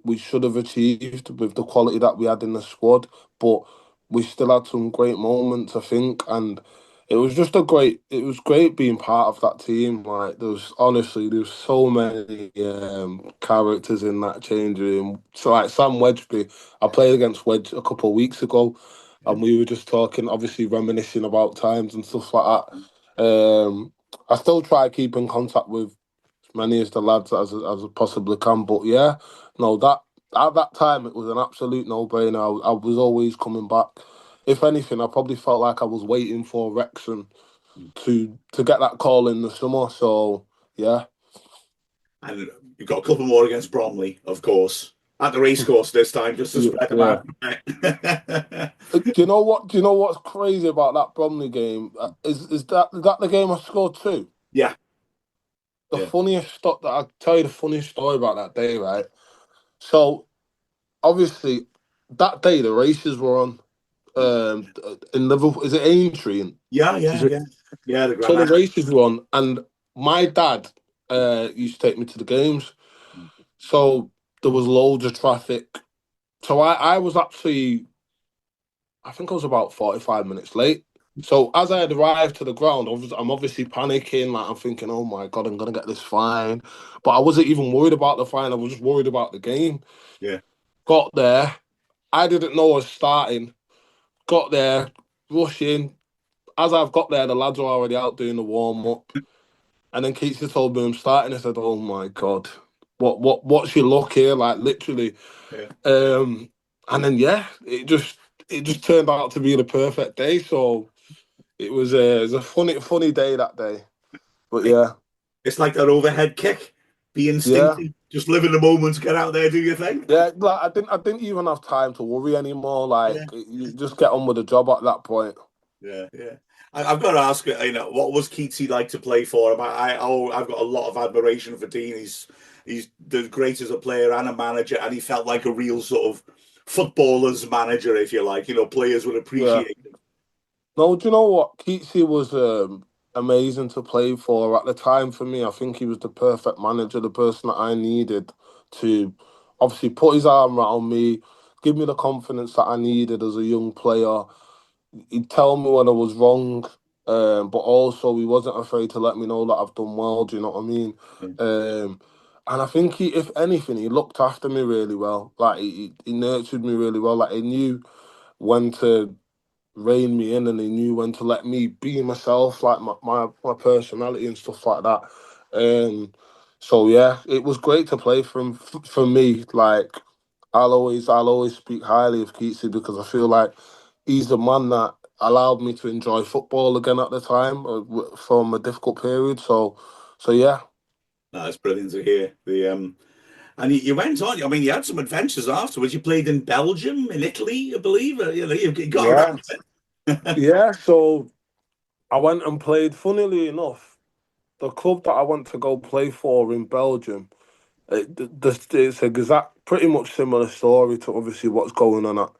we should have achieved with the quality that we had in the squad. But we still had some great moments, I think, and it was just it was great being part of that team. Like there's so many characters in that change room. So like Sam Wedgbury, I played against Wedge a couple of weeks ago, and we were just talking, obviously reminiscing about times and stuff like that. I still try to keep in contact with as many as the lads as I possibly can. But yeah, no, that at that time it was an absolute no-brainer. I was always coming back. If anything, I probably felt like I was waiting for Wrexham to get that call in the summer. So yeah. And you've got a couple more against Bromley, of course. at the racecourse this time, just to spread them out. Do you know what? Do you know what's crazy about that Bromley game? Is that the game I scored 2? Yeah. The funniest stuff that I'll tell you the funniest story about that day, right? So obviously that day the races were on in Liverpool. Is it Aintree? Yeah. So the races were on, and my dad used to take me to the games. So there was loads of traffic. So I was actually, I think I was about 45 minutes late. So as I had arrived to the ground, I'm obviously panicking. Like, I'm thinking, oh my God, I'm going to get this fine. But I wasn't even worried about the fine. I was just worried about the game. Yeah. Got there. I didn't know I was starting. Got there, rushing. As I've got there, the lads were already out doing the warm-up. And then Keats told me I'm starting. I said, oh my God, what's your luck here? Like, literally. Yeah. And then, it just turned out to be the perfect day. So it was a funny day that day. But yeah. It's like that overhead kick. Be instinctive. Yeah. Just live in the moment, get out there, do your thing. Yeah, like I didn't even have time to worry anymore. Like, you just get on with the job at that point. Yeah. I've got to ask you, what was Keatsy like to play for him? I've got a lot of admiration for Dean. He's the great as a player and a manager, and he felt like a real sort of footballer's manager, if you like. Players would appreciate him. No, do you know what? Keatsy was amazing to play for at the time. For me, I think he was the perfect manager, the person that I needed to obviously put his arm around me, give me the confidence that I needed as a young player. He'd tell me when I was wrong, but also he wasn't afraid to let me know that I've done well. Do you know what I mean? And I think if anything, he looked after me really well. Like, he nurtured me really well. Like, he knew when to rein me in, and he knew when to let me be myself, like my personality and stuff like that. So yeah, it was great to play for him. For me, like, I'll always speak highly of Keatsy because I feel like he's the man that allowed me to enjoy football again at the time from a difficult period. So yeah. That's brilliant to hear. And you went on. I mean, you had some adventures afterwards. You played in Belgium, in Italy, I believe. You got around it. Yeah. So I went and played. Funnily enough, the club that I went to go play for in Belgium, it's pretty much similar story to obviously what's going on at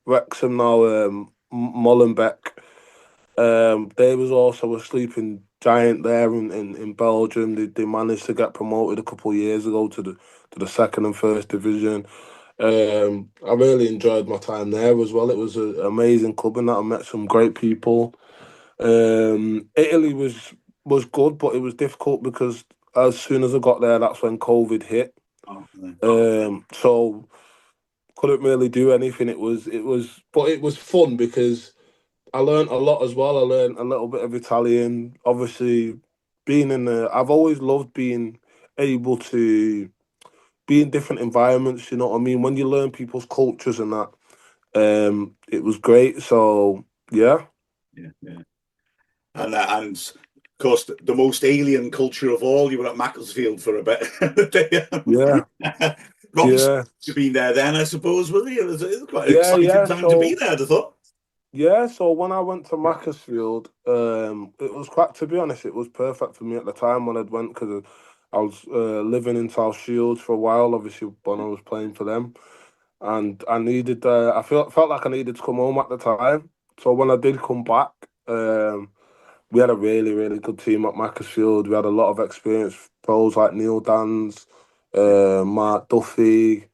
Wrexham now. Molenbeek. They was also a sleeping giant there in Belgium. They managed to get promoted a couple of years ago to the second and first division. I really enjoyed my time there as well. It was an amazing club, and that I met some great people. Italy was good, but it was difficult because as soon as I got there, that's when COVID hit. So couldn't really do anything. It was fun because I learned a lot as well. I learned a little bit of Italian. Obviously, I've always loved being able to be in different environments. You know what I mean? When you learn people's cultures and that, it was great. So yeah. And of course, the most alien culture of all, you were at Macclesfield for a bit. Yeah. You've been there then, I suppose, was he? It was quite an exciting time to be there, I thought. Yeah, so when I went to Macclesfield, it was quite, to be honest, it was perfect for me at the time when I'd went because I was living in South Shields for a while, obviously, when I was playing for them. And I needed, I felt like I needed to come home at the time. So when I did come back, we had a really, really good team at Macclesfield. We had a lot of experienced pros like Neil Dans, Mark Duffy,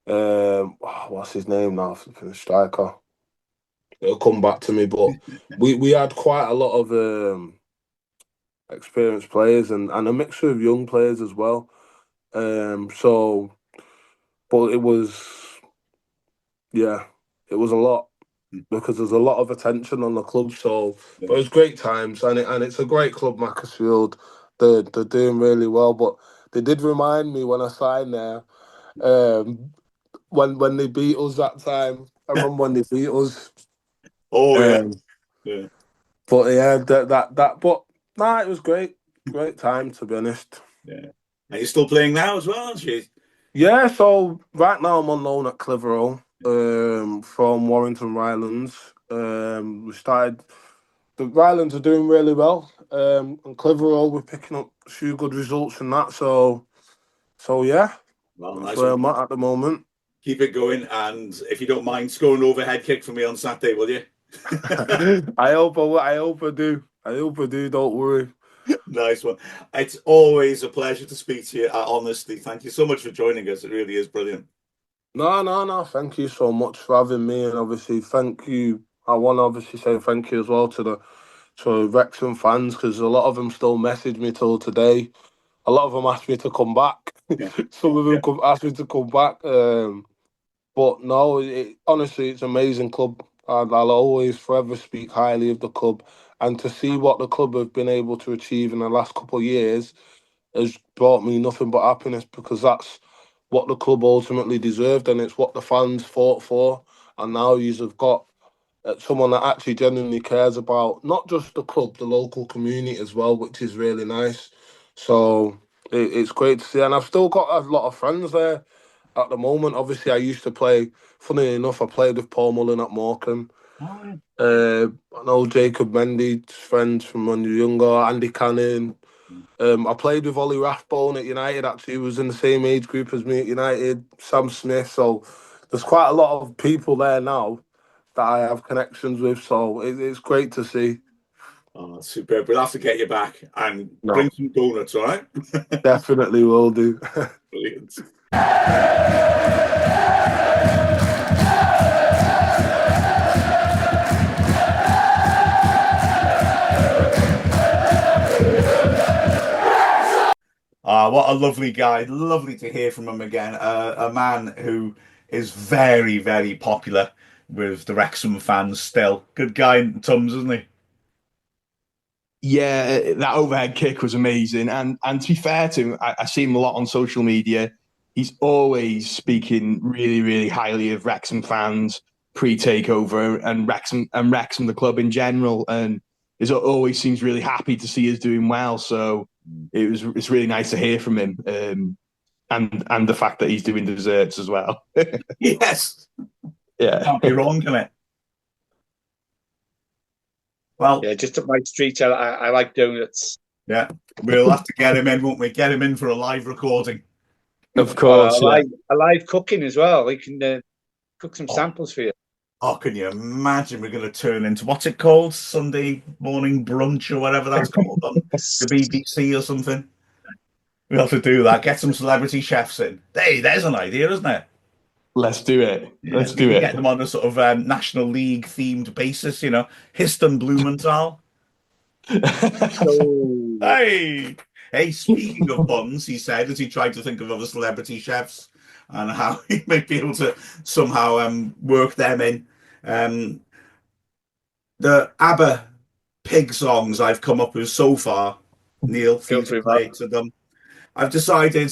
what's his name now? Striker. It'll come back to me, but we had quite a lot of experienced players and a mixture of young players as well. But it was a lot because there's a lot of attention on the club. So, but it was great times, and it's a great club, Macclesfield. They're doing really well, but they did remind me when I signed there, when they beat us that time. I remember when they beat us. Oh yeah. But yeah, but it was great time to be honest. Yeah. Are you still playing now as well, aren't you? Yeah, so right now I'm on loan at Clitheroe from Warrington Rylands. We started, the Rylands are doing really well. And Clitheroe, we're picking up a few good results in that. So yeah, Well, that's nice where one. I'm at the moment. Keep it going, and if you don't mind, score an overhead kick for me on Saturday, will you? I hope I do. I hope I do. Don't worry. Nice one. It's always a pleasure to speak to you. Honestly, thank you so much for joining us. It really is brilliant. No. Thank you so much for having me, and obviously, thank you. I want to obviously say thank you as well to Wrexham fans, because a lot of them still message me till today. A lot of them asked me to come back. Yeah. Some of them asked me to come back. But no, honestly, it's an amazing club. And I'll always forever speak highly of the club. And to see what the club have been able to achieve in the last couple of years has brought me nothing but happiness, because that's what the club ultimately deserved, and it's what the fans fought for. And now you've got someone that actually genuinely cares about not just the club, the local community as well, which is really nice. So it's great to see. And I've still got a lot of friends there at the moment. Obviously, I used to play, funny enough, I played with Paul Mullen at Morecambe. I know Jacob Mendy's friends from when you were younger, Andy Cannon. I played with Ollie Rathbone at United, actually, who was in the same age group as me at United, Sam Smith. So there's quite a lot of people there now that I have connections with. So it's great to see. Oh, superb. We'll have to get you back and No, bring some donuts, all right? definitely will do. Brilliant. What a lovely guy. Lovely to hear from him again. A man who is very, very popular with the Wrexham fans still. Good guy, Tums, isn't he? Yeah, that overhead kick was amazing. And to be fair to him, I see him a lot on social media. He's always speaking really, really highly of Wrexham fans pre-takeover and Wrexham the club in general. And it always seems really happy to see us doing well. So it's really nice to hear from him. And the fact that he's doing desserts as well. Yes. Yeah. Can't be wrong, can it? Well, Yeah, just up my street, I like donuts. yeah, we'll have to get him in, won't we? Get him in for a live recording. Of course. I like cooking as well. We can cook some samples for you. Oh, can you imagine? We're going to turn into, what's it called? Sunday morning brunch or whatever that's called on the BBC or something. We'll have to do that. Get some celebrity chefs in. Hey, there's an idea, isn't it? Let's do it. Yeah, Let's we do can it. get them on a sort of National League themed basis, you know. Histon Blumenthal. Hey, speaking of buns, he said, as he tried to think of other celebrity chefs and how he might be able to somehow work them in. The ABBA pig songs I've come up with so far, Neil, for you to play to them. I've decided,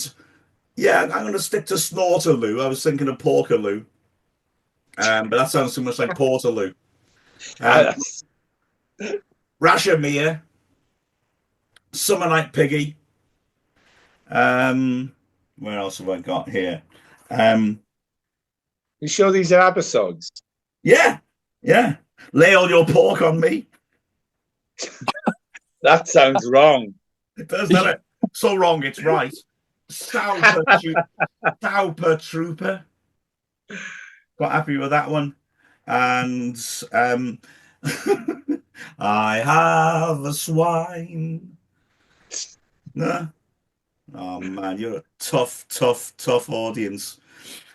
yeah, I'm going to stick to Snorterloo. I was thinking of Porkaloo, but that sounds too much like Portaloo. Rashomere, Summer Night Piggy. Where else have I got here? You sure these are ABBA songs? Yeah. Lay all your pork on me. That sounds wrong. It does, doesn't it? So wrong, it's right. Sauper Trooper. Quite happy with that one. And I have a swine. No. Oh man, you're a tough audience.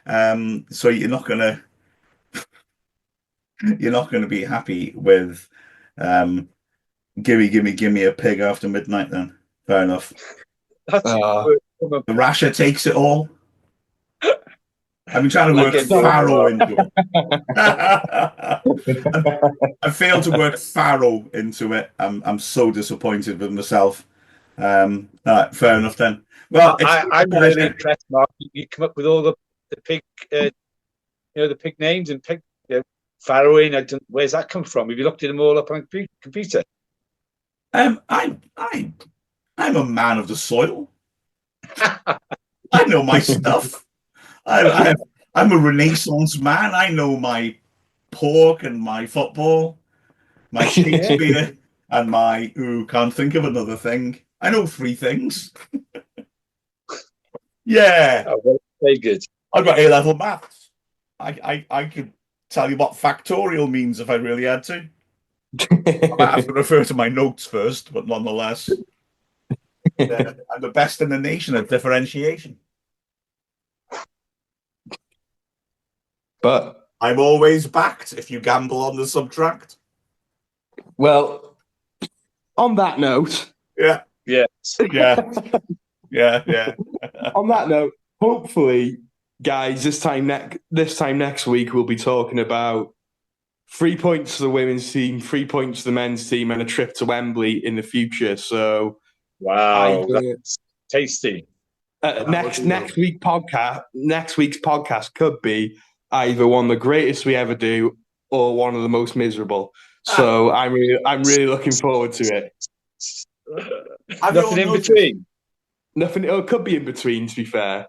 So you're not gonna be happy with gimme a pig after midnight then. Fair enough. The Rasher takes it all. I've been trying to work Farrow into it. I failed to work Farrow into it. I'm so disappointed with myself. All right, fair enough then. Well, I'm really impressed, Mark. You come up with all the pig, the pig names and pig farrowing. Where's that come from? Have you looked at them all up on computer? I'm a man of the soil. I know my stuff. I'm a Renaissance man. I know my pork and my football, my Shakespeare, and my can't think of another thing. I know 3 things. Yeah. Oh, well, very good. I've got A-level maths. I could tell you what factorial means if I really had to. I might have to refer to my notes first, but nonetheless, I'm the best in the nation at differentiation. But I'm always backed if you gamble on the subtract. well, on that note, Yeah, Yes. yeah, yeah. on that note, hopefully, guys, this time next week we'll be talking about 3 points to the women's team, 3 points to the men's team, and a trip to Wembley in the future. So, Wow, that's tasty. Next week's podcast could be either one of the greatest we ever do or one of the most miserable. So I'm really looking forward to it. Nothing in between. Nothing. It could be in between. To be fair,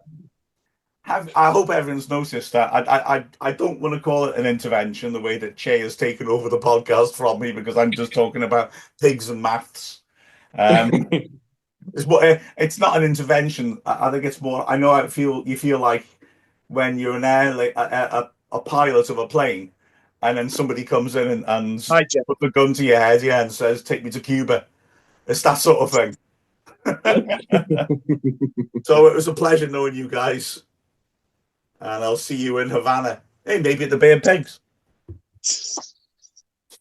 I hope everyone's noticed that. I don't want to call it an intervention the way that Chay has taken over the podcast from me because I'm just talking about pigs and maths. It's not an intervention. I think it's more. I know you feel like when you're a pilot of a plane, and then somebody comes in and put the gun to your head, and says, "Take me to Cuba." It's that sort of thing. So it was a pleasure knowing you guys, and I'll see you in Havana. Hey, maybe at the Bay of Pigs.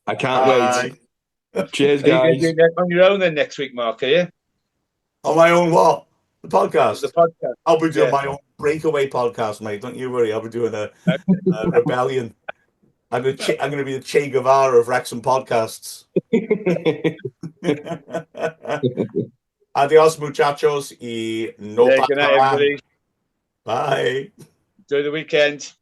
I can't wait. Cheers, guys. Are you going to do that on your own then next week, Mark? Are you? On my own what? The podcast. The podcast. I'll be doing my own breakaway podcast, mate. Don't you worry. I'll be doing a rebellion. I'm going to be the Che Guevara of Wrexham podcasts. Adios, muchachos. Y no Good night, everybody. Bye. Enjoy the weekend.